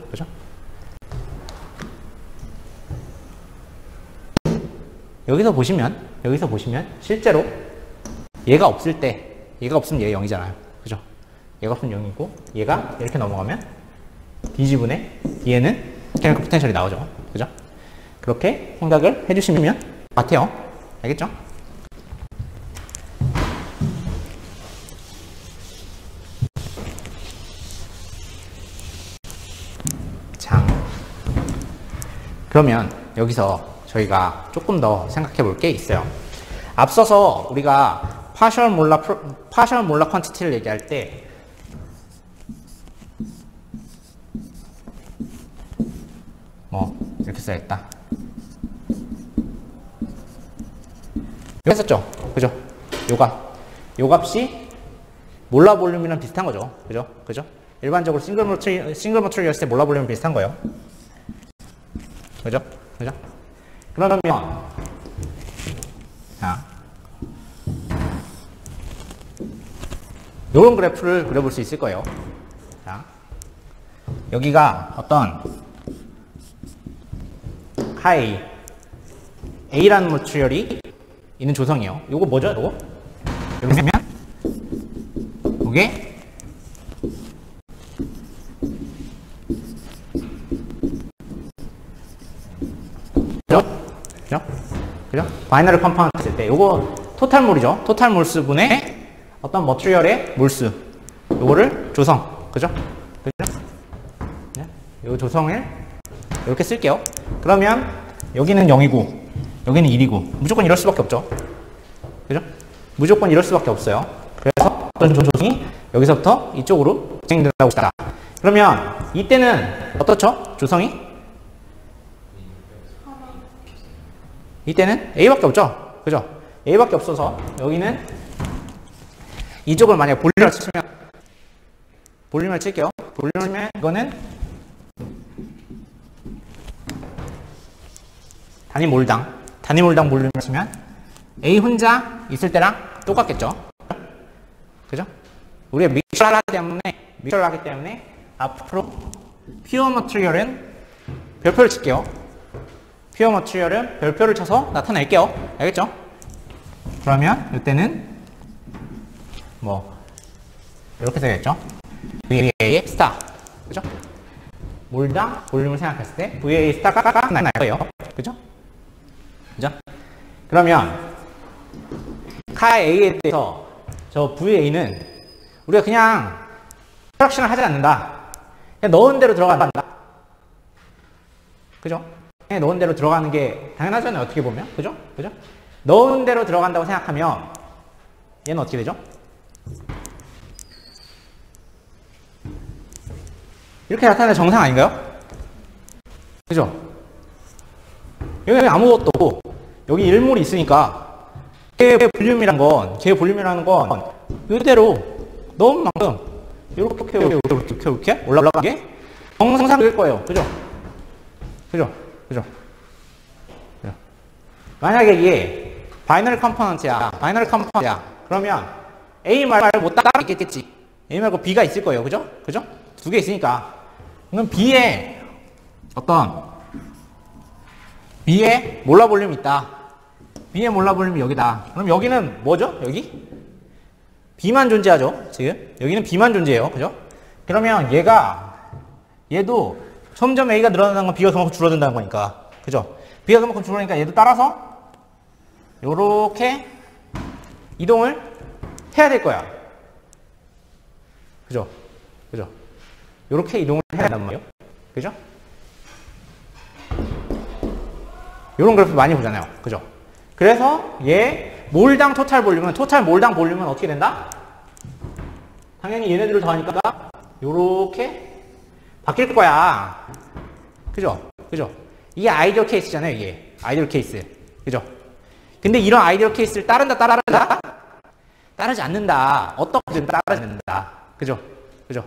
여기서 보시면 실제로 얘가 없으면 얘 0이잖아요. 그죠? 얘가 없으면 0이고 얘가 이렇게 넘어가면 D지분의 얘는 케미컬 포텐셜이 나오죠. 그죠? 그렇게 생각을 해주시면 같아요. 알겠죠? 자, 그러면 여기서 저희가 조금 더 생각해 볼 게 있어요. 앞서서 우리가 파셜 몰라 퀀티티를 얘기할 때 이렇게 써야겠다. 이거 했었죠? 그죠? 요 값이 몰라 볼륨이랑 비슷한 거죠. 그죠? 일반적으로 싱글 머트리얼일 때 몰라 볼륨이 비슷한 거예요. 그죠? 그러면 자, 요런 그래프를 그려볼 수 있을 거예요. 자, 여기가 어떤 하이 A라는 머티리얼이 있는 조성이에요. 요거 뭐죠? 요거? 여기 보면 요게 바이너리 컴파운드 했을 때 요거 토탈몰이죠. 토탈몰수분의 어떤 머티리얼의 몰수. 요거를 조성. 그죠? 그죠? 네? 요 조성을 이렇게 쓸게요. 그러면 여기는 0이고 여기는 1이고 무조건 이럴 수밖에 없죠. 그죠? 무조건 이럴 수밖에 없어요. 그래서 어떤 조성이 여기서부터 이쪽으로 진행된다고 싶다. 그러면 이때는 어떻죠? 조성이? 이때는 A밖에 없죠? 그죠? A밖에 없어서 여기는 이쪽을 만약에 볼륨을 치면 볼륨을 칠게요. 볼륨을 이거는 단위몰당 볼륨을 치면 A 혼자 있을 때랑 똑같겠죠? 그죠? 우리가 믹서를 하기 때문에 앞으로 퓨어 머티리얼은 별표를 칠게요. 퓨어 머티리얼은 별표를 쳐서 나타낼게요. 알겠죠? 그러면 이때는 뭐 이렇게 되겠죠? VA의 스타. 그죠? 몰당 볼륨을 생각했을 때 VA 스타가 날 거예요. 그죠? 그죠? 그러면 카 A에 대해서 저 VA는 우리가 그냥 프락션을 하지 않는다. 그냥 넣은 대로 들어간다. 그죠? 그냥 넣은 대로 들어가는 게 당연하잖아요. 어떻게 보면. 그죠? 그죠? 넣은 대로 들어간다고 생각하면 얘는 어떻게 되죠? 이렇게 나타내는 정상 아닌가요? 그죠? 여기 아무것도 없고 여기 일몰이 있으니까 걔 볼륨이라는 건 이대로 넣은 만큼 이렇게 올라간 게 정상일 거예요. 그죠? 그죠? 그죠? 그죠? 만약에 이게 바이너리 컴포넌트야. 그러면 A 말고 따로 있겠지. A 말고 B가 있을 거예요. 그죠? 그죠? 두 개 있으니까. 그럼 B에 몰라 볼륨이 있다. B의 몰라 볼륨이 여기다. 그럼 여기는 뭐죠? 여기? B만 존재하죠. 지금. 여기는 B만 존재해요. 그죠? 그러면 얘도 점점 A가 늘어난다는 건 B가 그만큼 줄어든다는 거니까. 그죠? B가 그만큼 줄어드니까 얘도 따라서 요렇게 이동을 해야 될 거야. 그죠? 그죠? 요렇게 이동을 해야 된단 말이에요. 그죠? 요런 그래프 많이 보잖아요. 그죠? 그래서 얘 몰당 토탈 몰당 볼륨은 어떻게 된다? 당연히 얘네들을 더하니까 요렇게 바뀔 거야. 그죠? 그죠? 이게 아이디어 케이스잖아요. 이게 아이디어 케이스. 그죠? 근데 이런 아이디어 케이스를 따른다? 따르지 않는다. 어떻게든 따르지 않는다. 그죠? 그죠?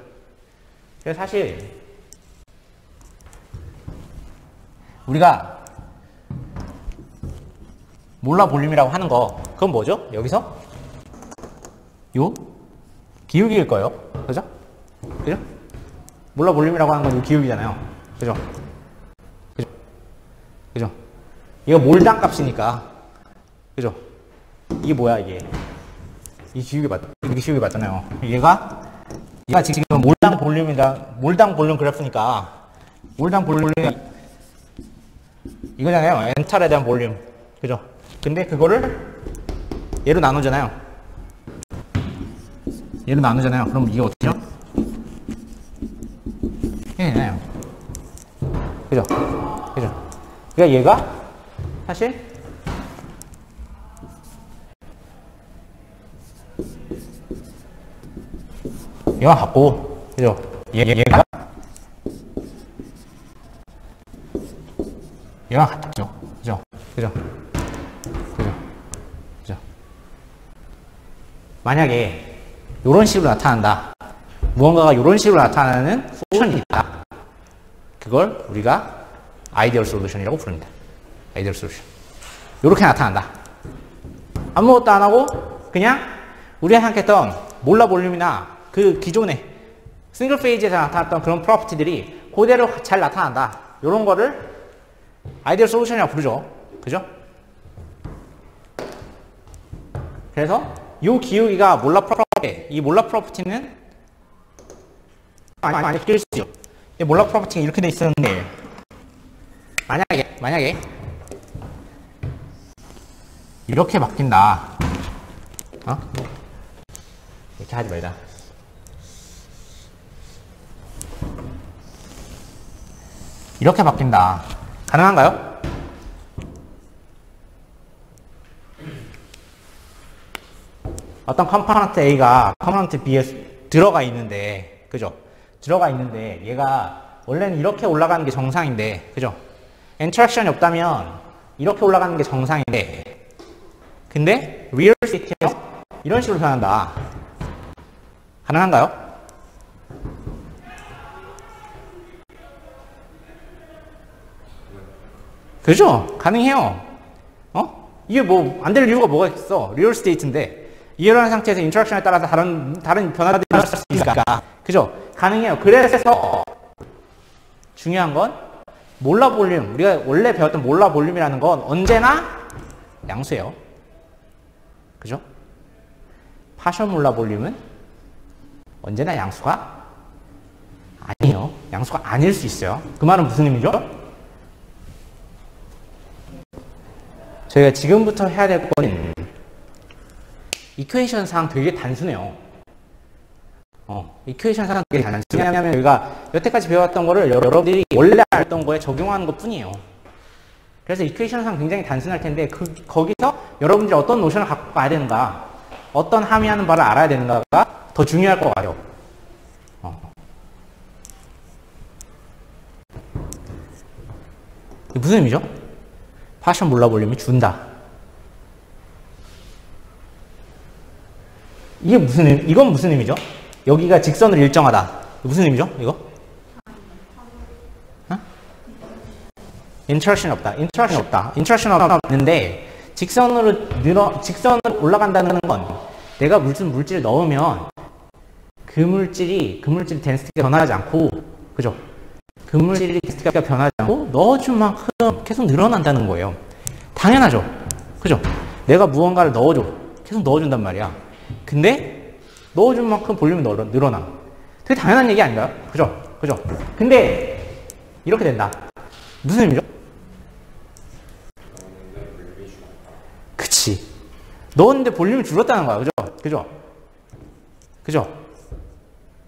그래서 사실 우리가 몰라 볼륨이라고 하는 거 그건 뭐죠? 여기서 요 기울기일 거예요. 그죠? 그죠? 몰라 볼륨이라고 하는 건 요 기울기잖아요. 그죠? 그죠? 그죠? 이거 몰당 값이니까. 그죠? 이게 뭐야 이게? 이 기울기 맞잖아요. 얘가 지금 몰당 볼륨 그래프니까 몰당 볼륨이 이거잖아요. 엔탈에 대한 볼륨. 그죠? 근데 그거를 얘로 나누잖아요. 그럼 이게 어떻게 되죠? 이게 되나요? 그죠? 그죠? 그러니까 얘가 사실 얘가 같고, 그죠? 얘가 같죠. 그죠? 그죠? 만약에 이런 식으로 나타난다. 무언가가 이런 식으로 나타나는 솔루션이 있다. 그걸 우리가 아이디얼 솔루션이라고 부릅니다. 아이디얼 솔루션. 이렇게 나타난다. 아무것도 안 하고 그냥 우리가 생각했던 몰라 볼륨이나 그 기존에 싱글 페이지에서 나타났던 그런 프로퍼티들이 그대로 잘 나타난다. 이런 거를 아이디얼 솔루션이라고 부르죠. 그죠? 그래서 이 기울기가 몰라 프로퍼티, 이 몰라 프로퍼티는 많이 그릴 수 있어요. 이 몰라 프로퍼티가 이렇게 돼 있었는데 만약에 이렇게 바뀐다. 이렇게 하지 말자. 이렇게 바뀐다. 가능한가요? 어떤 컴포넌트 A가 컴포넌트 B에 들어가 있는데, 그죠? 들어가 있는데, 얘가 원래는 이렇게 올라가는 게 정상인데, 그죠? 인터랙션이 없다면 이렇게 올라가는 게 정상인데, 근데 리얼 스테이트에서 이런 식으로 변한다. 가능한가요? 그죠? 가능해요. 이게 뭐 안 될 이유가 뭐가 있어? 리얼 스테이트인데 이러한 상태에서 인터랙션에 따라서 다른 변화들이 일어날 수 있으니까. 그죠? 가능해요. 그래서 중요한 건 몰라 볼륨, 우리가 원래 배웠던 몰라 볼륨이라는 건 언제나 양수예요. 그죠? 파셜 몰라 볼륨은 언제나 양수가 아니에요. 양수가 아닐 수 있어요. 그 말은 무슨 의미죠? 저희가 지금부터 해야 될 거는 이퀘이션 상 되게 단순해요. 이퀘이션 상 되게 단순해요. 왜냐하면 우리가 여태까지 배웠던 거를 여러분들이 원래 알던 거에 적용하는 것 뿐이에요. 그래서 이퀘이션 상 굉장히 단순할 텐데 거기서 여러분들이 어떤 노션을 갖고 가야 되는가, 어떤 함의하는 바를 알아야 되는가가 더 중요할 것 같아요. 이게 무슨 의미죠? 파션 몰라 볼륨이 준다. 이건 무슨 의미죠? 여기가 직선으로 일정하다. 무슨 의미죠? 이거? 인터랙션이 없다. 인터랙션이 없는데 직선으로 올라간다는 건 내가 무슨 물질을 넣으면 그 물질이 덴시티가 변하지 않고, 그죠? 그 물질이 덴시티가 변하지 않고 넣어준 만큼 계속 늘어난다는 거예요. 당연하죠. 그죠? 내가 무언가를 넣어줘. 계속 넣어준단 말이야. 근데 넣어준 만큼 볼륨이 늘어나. 되게 당연한 얘기 아닌가요? 그죠? 근데 이렇게 된다. 무슨 의미죠? 그치. 넣었는데 볼륨이 줄었다는 거야. 그죠?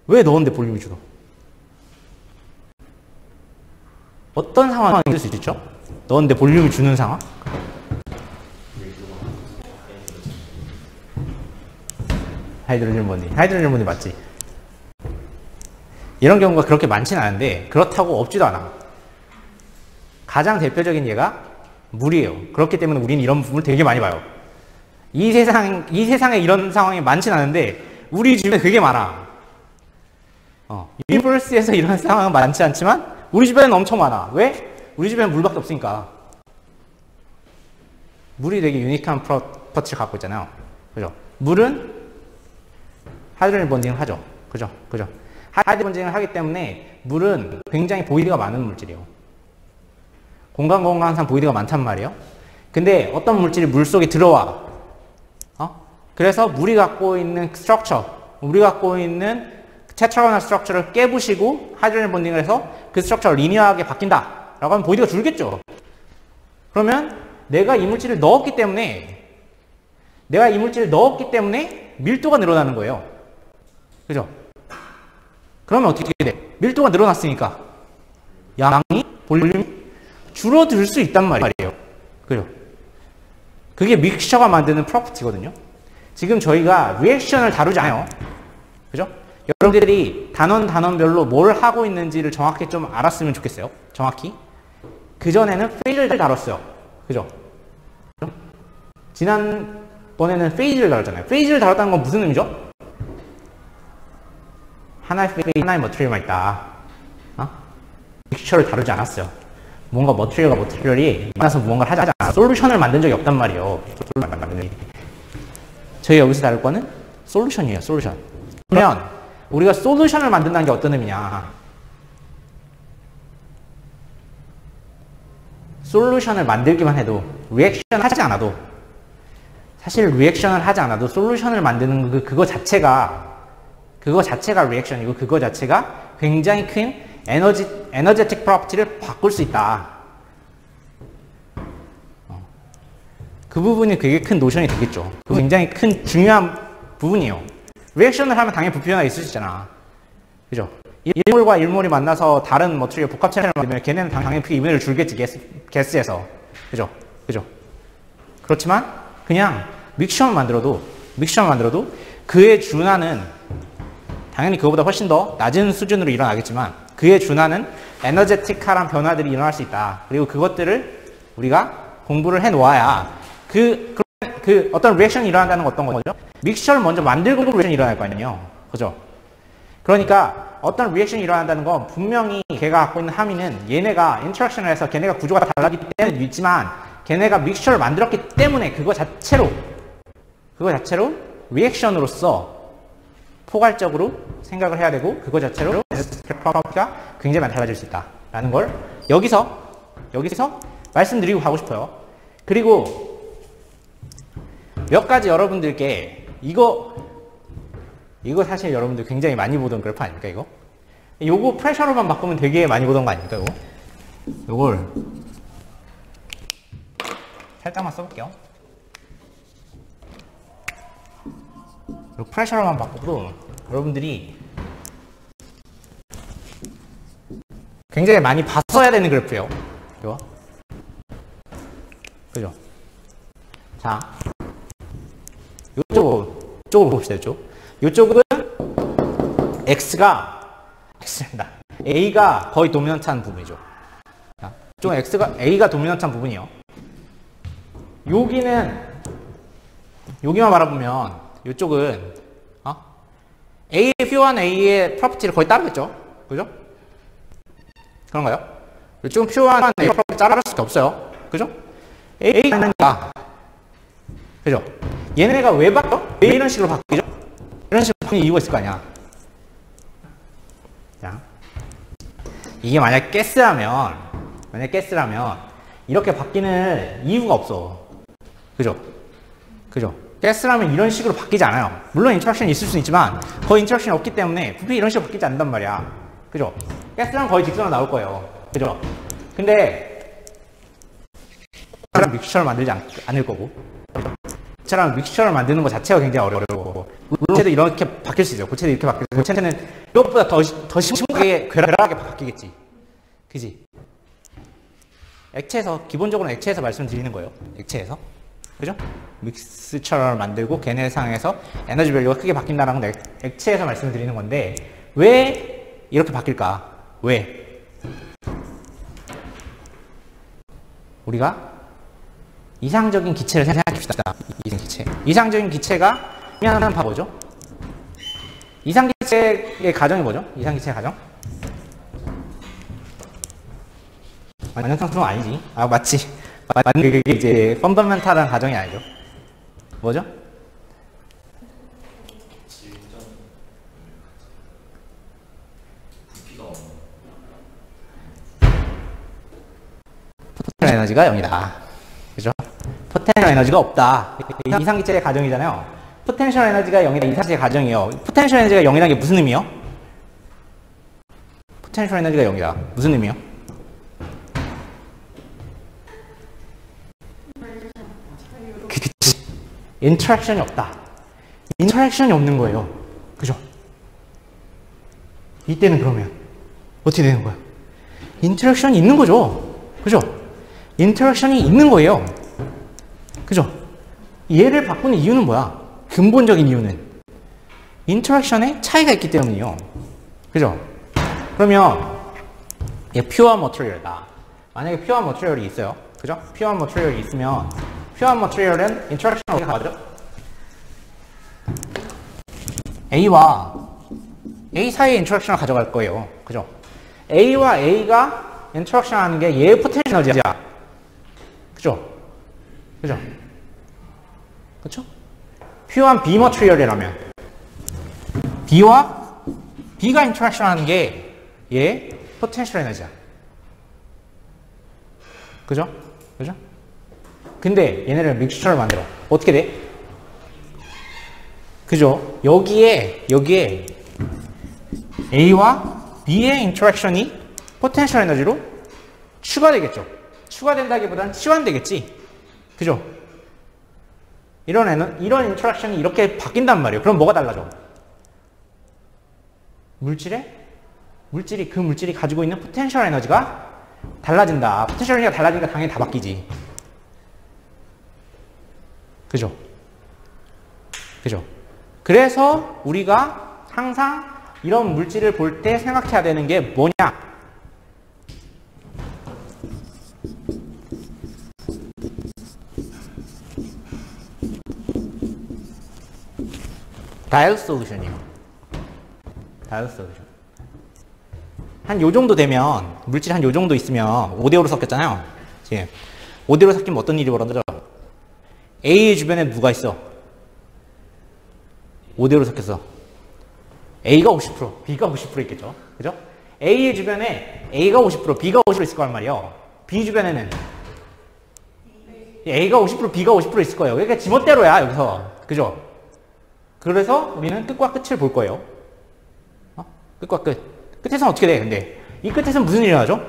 왜 넣었는데 볼륨이 줄어? 어떤 상황이 있을 수 있죠? 넣었는데 볼륨이 주는 상황? 하이드로젠 본딩 맞지? 이런 경우가 그렇게 많지는 않은데 그렇다고 없지도 않아. 가장 대표적인 예가 물이에요. 그렇기 때문에 우리는 이런 부분을 되게 많이 봐요. 이 세상에 이런 상황이 많지는 않은데 우리 주변에 되게 많아. 유니버스에서 이런 상황은 많지 않지만 우리 주변에는 엄청 많아. 왜? 우리 주변에 물밖에 없으니까. 물이 되게 유니크한 프로퍼티를 갖고 있잖아요. 그죠? 물은 하이드로젠 본딩을 하죠. 그죠? 하이드로젠 본딩을 하기 때문에 물은 굉장히 보이드가 많은 물질이에요. 공간상 보이드가 많단 말이에요. 근데 어떤 물질이 물 속에 들어와. 그래서 물이 갖고 있는 테트라고널 스트럭처를 깨부시고 하이드로젠 본딩을 해서 그 스트럭처가 리니어하게 바뀐다 라고 하면 보이드가 줄겠죠. 그러면 내가 이 물질을 넣었기 때문에 밀도가 늘어나는 거예요. 그죠? 그러면 어떻게 돼? 밀도가 늘어났으니까 볼륨이 줄어들 수 있단 말이에요. 그죠? 그게 믹스처가 만드는 프로퍼티거든요. 지금 저희가 리액션을 다루지 않아요. 그죠? 여러분들이 단원별로 뭘 하고 있는지를 정확히 좀 알았으면 좋겠어요. 정확히. 그전에는 페이즈를 다뤘어요. 그죠? 지난번에는 페이즈를 다뤘잖아요. 페이즈를 다뤘다는 건 무슨 의미죠? 하나의 머티리얼만 있다. 믹스처를 다루지 않았어요. 뭔가 머티리얼이 만나서 무언가를 하지 않아. 솔루션을 만든 적이 없단 말이에요. 저희 여기서 다룰 거는 솔루션이에요. 솔루션. 그러면 우리가 솔루션을 만든다는 게 어떤 의미냐? 솔루션을 만들기만 해도 리액션을 하지 않아도, 사실 리액션을 하지 않아도 솔루션을 만드는 그거 자체가 리액션이고 그거 자체가 굉장히 큰 에너제틱 프로퍼티를 바꿀 수 있다. 그 부분이 되게 큰 노션이 되겠죠. 굉장히 큰 중요한 부분이에요. 리액션을 하면 당연히 부피가 있을 수 있잖아. 그죠? 일몰과 일몰이 만나서 다른 머티리얼 복합체를 만들면 걔네는 당연히 그 이분을 줄겠지, 게스에서. 그죠? 그죠? 그렇지만 그냥 믹셔만 만들어도 그의 준하는 당연히 그거보다 훨씬 더 낮은 수준으로 일어나겠지만 그의 준하는 에너제틱한 변화들이 일어날 수 있다. 그리고 그것들을 우리가 공부를 해 놓아야 그 어떤 리액션이 일어난다는 건 어떤 거죠? 믹셔를 먼저 만들고 리액션이 일어날 거 아니에요. 그죠? 그러니까 어떤 리액션이 일어난다는 건 분명히 걔가 갖고 있는 함의는 얘네가 인터랙션을 해서 걔네가 구조가 달라지기 때문에 있지만 걔네가 믹셔를 만들었기 때문에 그거 자체로 리액션으로서 포괄적으로 생각을 해야 되고 그거 자체로 프로퍼티가 굉장히 많이 달라질 수 있다라는 걸 여기서 말씀드리고 가고 싶어요. 그리고 몇 가지 여러분들께 이거 사실 여러분들 굉장히 많이 보던 그래프 아닙니까, 이거? 요거 프레셔로만 바꾸면 되게 많이 보던 거 아닙니까, 이거? 요걸 살짝만 써볼게요. 요 프레셔로만 바꿔도 여러분들이 굉장히 많이 봤어야 되는 그래프예요. 이거. 그죠? 자, 요쪽으로 봅시다, 요쪽은 A가 거의 도미넌트한 부분이죠. 자, 이쪽은 A가 도미넌트한 부분이요. 여기만 바라보면 이쪽은 A의 표현 A의 프로퍼티를 거의 따르겠죠? 그죠? 그런가요? 이쪽은 표현 A의 프로퍼티 따를 수밖에 없어요. 그죠? A는 그죠? 얘네가 왜 바뀌어? 왜 이런 식으로 바뀌죠? 이런 식으로 바뀌는 이유가 있을 거 아니야. 자, 이게 만약 가스라면 이렇게 바뀌는 이유가 없어. 그죠? 가스라면 이런 식으로 바뀌지 않아요. 물론 인터랙션이 있을 수는 있지만 거의 인터랙션이 없기 때문에 부피 이런 식으로 바뀌지 않는단 말이야. 그죠? 가스라면 거의 직선으로 나올 거예요. 그죠? 근데 믹스처를 만들지 않을 거고, 고체랑 믹스처를 만드는 것 자체가 굉장히 어려워. 고체도 이렇게 바뀔 수 있어요. 고체도 이렇게 바뀔 수 있어요. 고체는 이것보다 더 심하게 괴랄하게 바뀌겠지. 그지? 기본적으로 액체에서 말씀드리는 거예요. 액체에서. 그죠? 믹스처를 만들고 걔네 상에서 에너지 밸류가 크게 바뀐다는 건 액체에서 말씀드리는 건데, 왜 이렇게 바뀔까? 왜? 우리가 이상적인 기체를 생각합시다. 이상적인 기체가 하는 바보죠. 이상기체의 가정이 뭐죠? 이상기체의 가정? 완전상수는 아니지. 맞지. 그게 이제 펀더멘탈한 가정이 아니죠. 뭐죠? 포텐셜 에너지가 0이다. 그죠? 포텐셜 에너지가 없다. 이상기체의 가정이잖아요. 포텐셜 에너지가 0이다. 이상기체의 가정이에요. 포텐셜 에너지가 0이라는 게 무슨 의미요? 포텐셜 에너지가 0이다. 무슨 의미요? 인터랙션이 없다. 인터랙션이 없는 거예요. 그죠? 이때는 그러면 어떻게 되는 거야? 인터랙션이 있는 거죠. 그죠? 인터랙션이 있는 거예요. 그죠? 얘를 바꾸는 이유는 뭐야? 근본적인 이유는 인터랙션에 차이가 있기 때문이에요. 그죠? 그러면 얘 퓨어 머티리얼이다. 만약에 퓨어 머티리얼이 있어요. 그죠? 퓨어 머티리얼이 있으면 퓨어 머티리얼은 인터랙션을 어떻게 가죠? A와 A 사이의 인터랙션을 가져갈 거예요. 그죠? A와 A가 인터랙션 하는 게 얘의 포텐셜 에너지야. 그죠? 그죠? 그쵸? 퓨어한 B 머티리얼이라면 B와 B가 인터랙션 하는 게 얘의 포텐셜 에너지야. 그죠? 그죠? 근데 얘네를 믹스처를 만들어. 어떻게 돼? 그죠? 여기에 A와 B의 인터랙션이 포텐셜 에너지로 추가되겠죠. 추가된다기보다는 치환되겠지. 그죠? 이런 인터랙션이 이렇게 바뀐단 말이에요. 그럼 뭐가 달라져? 물질이 그 물질이 가지고 있는 포텐셜 에너지가 달라진다. 포텐셜 에너지가 달라지니까 당연히 다 바뀌지. 그죠? 그래서 우리가 항상 이런 물질을 볼 때 생각해야 되는 게 뭐냐? 다이얼 솔루션이에요. 다이얼 솔루션. 한 요 정도 되면, 물질 한 요 정도 있으면 5대5로 섞였잖아요. 지금 5대5로 섞이면 어떤 일이 벌어져요? A 주변에 누가 있어? 5대5로 섞였어. A가 50%, B가 50% 있겠죠. 그죠? A 주변에 A가 50%, B가 50% 있을 거란 말이에요. B 주변에는 A가 50%, B가 50% 있을 거예요. 그러니까 지멋대로야, 여기서. 그죠? 그래서 우리는 끝과 끝을 볼 거예요. 끝과 끝. 끝에서는 어떻게 돼, 근데? 이 끝에서는 무슨 일이 일어나죠?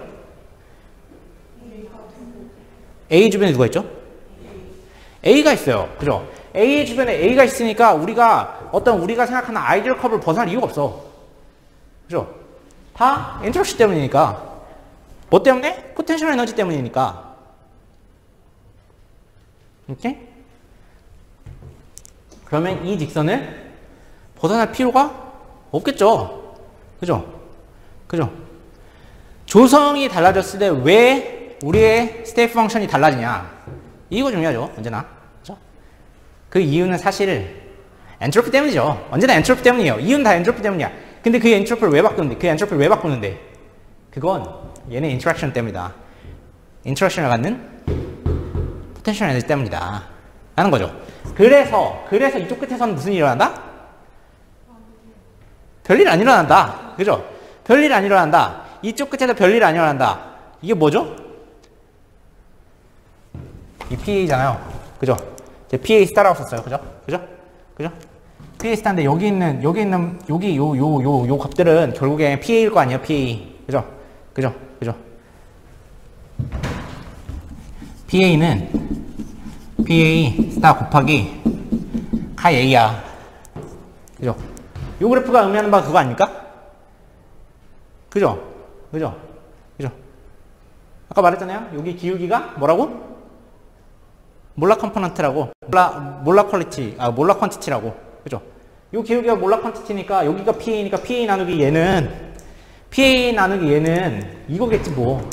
A 주변에 누가 있죠? A가 있어요. 그죠? A 주변에 A가 있으니까 우리가 생각하는 아이디얼 컵을 벗어날 이유가 없어. 그죠? 다 인터랙션 때문이니까. 뭐 때문에? 포텐셜 에너지 때문이니까. 오케이? 그러면 이 직선을 벗어날 필요가 없겠죠. 그죠? 조성이 달라졌을 때 왜 우리의 스테이트 펑션이 달라지냐? 이거 중요하죠. 언제나. 그죠? 그 이유는 사실 엔트로피 때문이죠. 언제나 엔트로피 때문이에요. 이유는 다 엔트로피 때문이야. 근데 그 엔트로피를 왜 바꾸는데? 그건 얘네 인터랙션 때문이다. 인터랙션을 갖는 포텐셜 에너지 때문이다. 라는 거죠. 그래서 이쪽 끝에서는 무슨 일이 일어난다? 별일 안 일어난다. 그죠? 별일 안 일어난다. 이쪽 끝에서 별일 안 일어난다. 이게 뭐죠? 이 PA잖아요. 그죠? 제가 PA 스타라고 썼어요. 그죠? PA 스타인데 여기 있는 요 값들은 결국에 PA일 거 아니에요. PA. 그죠? PA는 PA 스타 곱하기 카이 A야. 그죠? 요 그래프가 의미하는 바가 그거 아닙니까? 그죠? 아까 말했잖아요. 여기 기울기가 뭐라고? 몰라 컴포넌트라고. 몰라 퀀티티라고. 그죠? 요 기울기가 몰라 퀀티티니까 여기가 PA니까 PA 나누기 얘는 이거겠지 뭐.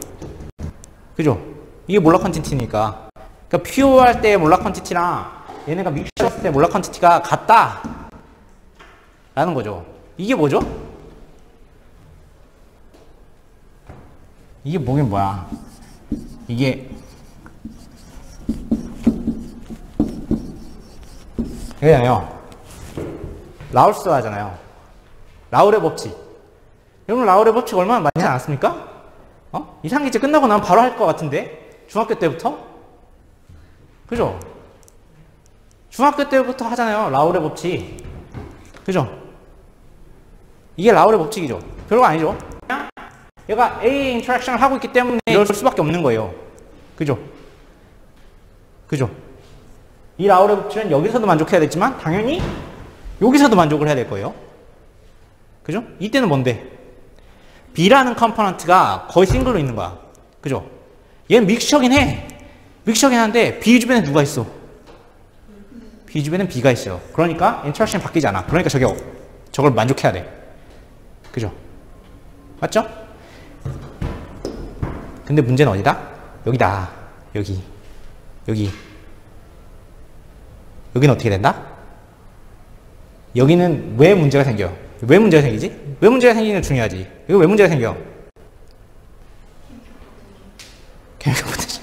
그죠? 이게 몰라 퀀티티니까. 그러니까 퓨어 할 때 몰라 퀀티티랑 얘네가 믹셔 했을 때 몰라 퀀티티가 같다. 라는 거죠. 이게 뭐죠? 이게 뭐긴 뭐야. 이게 이게요. 라울스 하잖아요. 라울의 법칙. 여러분 라울의 법칙 얼마나 많지 않았습니까? 이상기체 끝나고 나면 바로 할 것 같은데? 중학교 때부터? 그죠? 중학교 때부터 하잖아요. 라울의 법칙. 그죠? 이게 라울의 법칙이죠. 별거 아니죠? 그냥 얘가 A 인터랙션을 하고 있기 때문에 이럴 수밖에 없는 거예요. 그죠? 이 라울의 법칙은 여기서도 만족해야 되지만 당연히 여기서도 만족을 해야 될 거예요. 그죠? 이때는 뭔데? B라는 컴포넌트가 거의 싱글로 있는 거야. 그죠? 얘는 믹스처긴 한데 B 주변에 누가 있어? B 주변엔 B가 있어요. 그러니까 인터랙션이 바뀌지 않아. 그러니까 저걸 만족해야 돼. 그죠? 맞죠? 근데 문제는 어디다? 여기다. 여기. 여기는 어떻게 된다? 여기는 왜 문제가 생겨? 왜 문제가 생기지? 왜 문제가 생기는 게 중요하지. 이거 왜 문제가 생겨? 케미컬 포텐셜.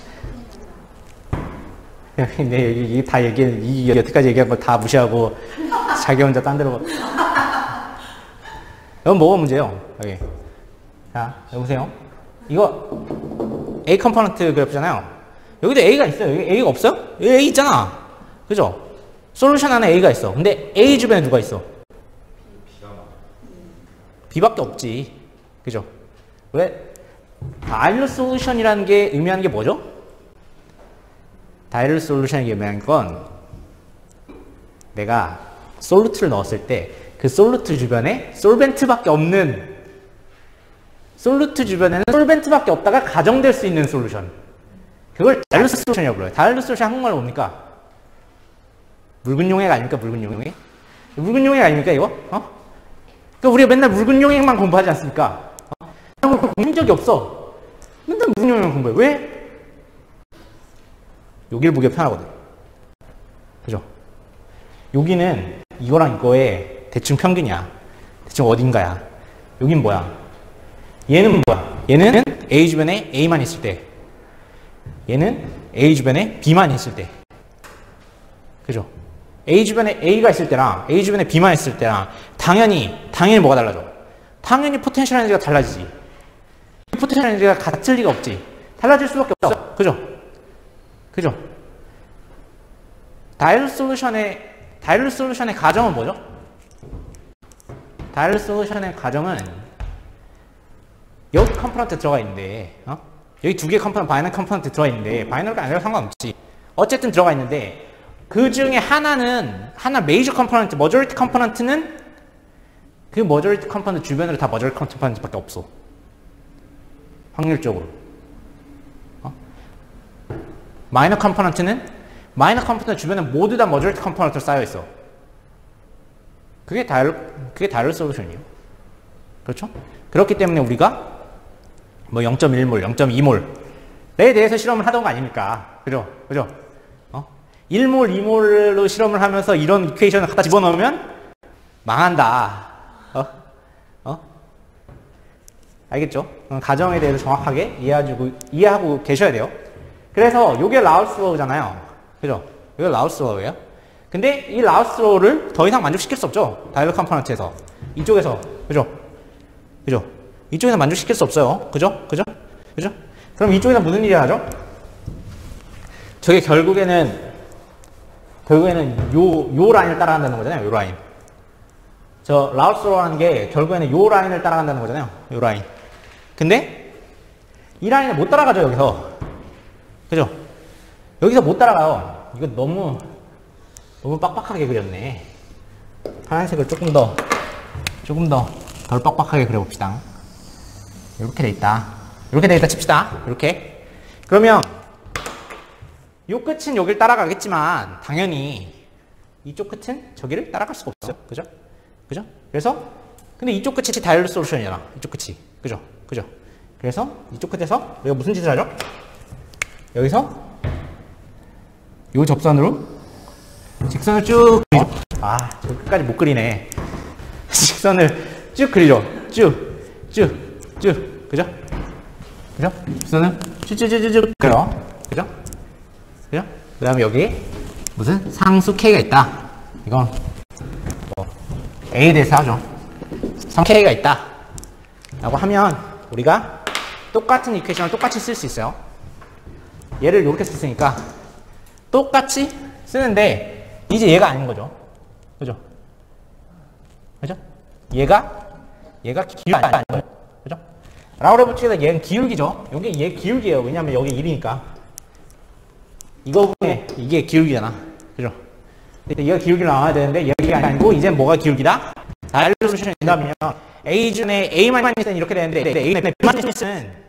근데 여기 다 여태까지 얘기한 거 다 무시하고 자기 혼자 딴 데로. 이건 뭐가 문제예요? 여기. 자, 여기 보세요. 이거 A 컴포넌트 그래프잖아요. 여기도 A가 있어요. 여기 A가 없어요? 여기 A 있잖아. 그죠? 솔루션 안에 A가 있어. 근데 A 주변에 누가 있어? B밖에 없지. 그죠? 왜? 다이얼 솔루션이라는 게 의미하는 게 뭐죠? 다이얼 솔루션이 의미하는 건 내가 솔루트를 넣었을 때 그 솔루트 주변에 솔벤트밖에 없는, 솔루트 주변에는 솔벤트밖에 없다가 가정될 수 있는 솔루션, 그걸 다일루스 솔루션이라고 불러요. 다일루스 솔루션 한국말로 뭡니까? 묽은 용액 아닙니까? 묽은 용액? 묽은 용액 아닙니까 이거? 그러니까 우리가 맨날 묽은 용액만 공부하지 않습니까? 그걸 공부 적이 없어. 맨날 묽은 용액만 공부해. 왜? 여기를 보기가 편하거든. 그죠? 여기는 이거랑 이거의 대충 평균이야. 대충 어딘가야. 여긴 뭐야? 얘는 뭐야? 얘는 A 주변에 A만 있을 때, 얘는 A 주변에 B만 있을 때. 그죠? A 주변에 A가 있을 때랑 A 주변에 B만 있을 때랑 당연히 뭐가 달라져? 당연히 포텐셜 에너지가 달라지지. 포텐셜 에너지가 같을 리가 없지. 달라질 수밖에 없어. 그죠? 그죠? 다일루스 솔루션의 가정은 뭐죠? 다일루스 솔루션의 가정은 여기 컴포넌트 들어가 있는데, 여기 두 개 컴포넌트, 바이너리 컴포넌트 들어가 있는데, 바이너리가 아니라 상관없지. 어쨌든 들어가 있는데, 그 중에 하나 메이저 컴포넌트, 머저리티 컴포넌트는 그 머저리티 컴포넌트 주변으로 다 머저리티 컴포넌트밖에 없어. 확률적으로. 마이너 컴포넌트는 마이너 컴포넌트 주변에 모두 다 머저리티 컴포넌트로 쌓여 있어. 그게 다일루스 솔루션이에요. 그렇죠? 그렇기 때문에 우리가 뭐 0.1몰, 0.2몰에 대해서 실험을 하던 거 아닙니까? 그죠? 그죠? 1몰, 2몰로 실험을 하면서 이런 이퀘이션을 갖다 집어넣으면 망한다. 알겠죠? 가정에 대해서 정확하게 이해하고 계셔야 돼요. 그래서 요게 라우스 로우잖아요. 그죠? 이게 라우스 로우예요. 근데 이 라우스 로우를 더 이상 만족시킬 수 없죠. 다일루스 컴포넌트에서. 이쪽에서. 그죠? 그죠? 이쪽에서 만족시킬 수 없어요. 그죠? 그죠? 그죠? 그럼 이쪽에서 무슨 일이 하죠? 저게 결국에는 요 라인을 따라간다는 거잖아요. 요 라인. 저 라우스 로우라는 게 결국에는 요 라인을 따라간다는 거잖아요. 요 라인. 근데 이 라인을 못 따라가죠, 여기서. 그죠? 여기서 못 따라가요. 이거 너무 빡빡하게 그렸네. 파란색을 조금 더 덜 빡빡하게 그려봅시다. 이렇게 돼 있다. 이렇게 돼 있다 칩시다. 이렇게. 그러면 요 끝은 여길 따라가겠지만 당연히 이쪽 끝은 저기를 따라갈 수가 없어요. 그죠? 그죠? 그래서 근데 이쪽 끝이 다일루스 솔루션이잖아. 이쪽 끝이. 그죠? 그죠? 그래서 이쪽 끝에서 우리가 무슨 짓을 하죠? 여기서 요 접선으로 직선을 쭉 그리죠. 저 끝까지 못 그리네. 직선을 쭉 그리죠. 쭉. 그죠? 그죠? 직선을 쭉 그려. 그죠? 그죠? 그 다음에 여기 무슨 상수 K가 있다. 이건 뭐 A에 대해서 하죠. 상 K가 있다. 라고 하면 우리가 똑같은 이퀘이션을 똑같이 쓸 수 있어요. 얘를 이렇게 썼으니까 똑같이 쓰는데 이제 얘가 아닌 거죠. 그죠? 그죠? 얘가 기울기 아닌 거예요. 그죠? 라우레 법칙에서 얘는 기울기죠. 여기 얘 기울기예요. 왜냐면 여기 1이니까. 이거 보면 이게 기울기잖아. 그죠? 근데 얘가 기울기로 나와야 되는데 얘가 아니고 이제 뭐가 기울기다? 다일루스 솔루션이 된다면 A 중에 A만 있을 때는 이렇게 되는데 A는 B만 있을 때는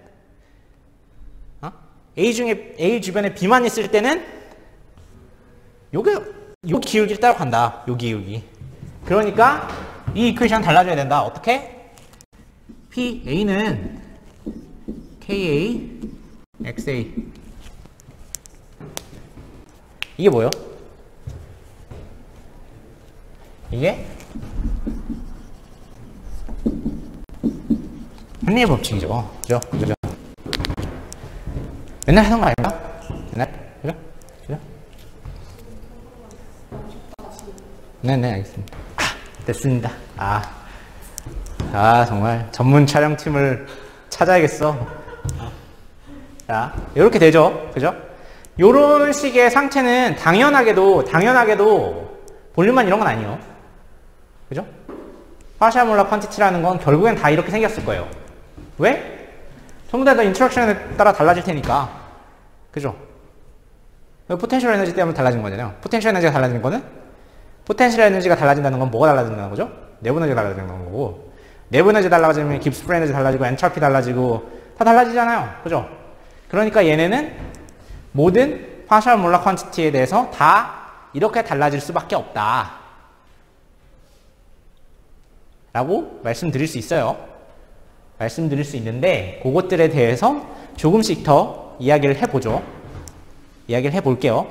A 주변에 B만 있을 때는 요 기울기를 따라간다. 요 기울기. 그러니까 이 이퀘이션 달라져야 된다. 어떻게? PA는 KA XA. 이게 뭐예요? 이게 합리의 법칙이죠. 그죠? 그죠? 맨날 하던 거 아닌가? 맨날? 그죠? 그죠? 네네, 알겠습니다. 됐습니다. 정말 전문 촬영팀을 찾아야겠어. 자, 이렇게 되죠. 그죠? 요런 식의 상태는 당연하게도 볼륨만 이런 건 아니에요. 그죠? 파셜 몰라 퀀티티라는 건 결국엔 다 이렇게 생겼을 거예요. 왜? 전부 다 인터랙션에 따라 달라질 테니까. 그죠? 포텐셜 에너지 때문에 달라진 거잖아요. 포텐셜 에너지가 달라진 거는 포텐셜 에너지가 달라진다는 건 뭐가 달라진다는 거죠? 내부 에너지가 달라진다는 거고, 내부 에너지 달라지면 깁스 프리 에너지 달라지고 엔트로피 달라지고 다 달라지잖아요. 그죠? 그러니까 얘네는 모든 파셜 몰라 퀀티티에 대해서 다 이렇게 달라질 수밖에 없다 라고 말씀드릴 수 있어요. 말씀드릴 수 있는데 그것들에 대해서 조금씩 더 이야기를 해보죠. 이야기를 해볼게요.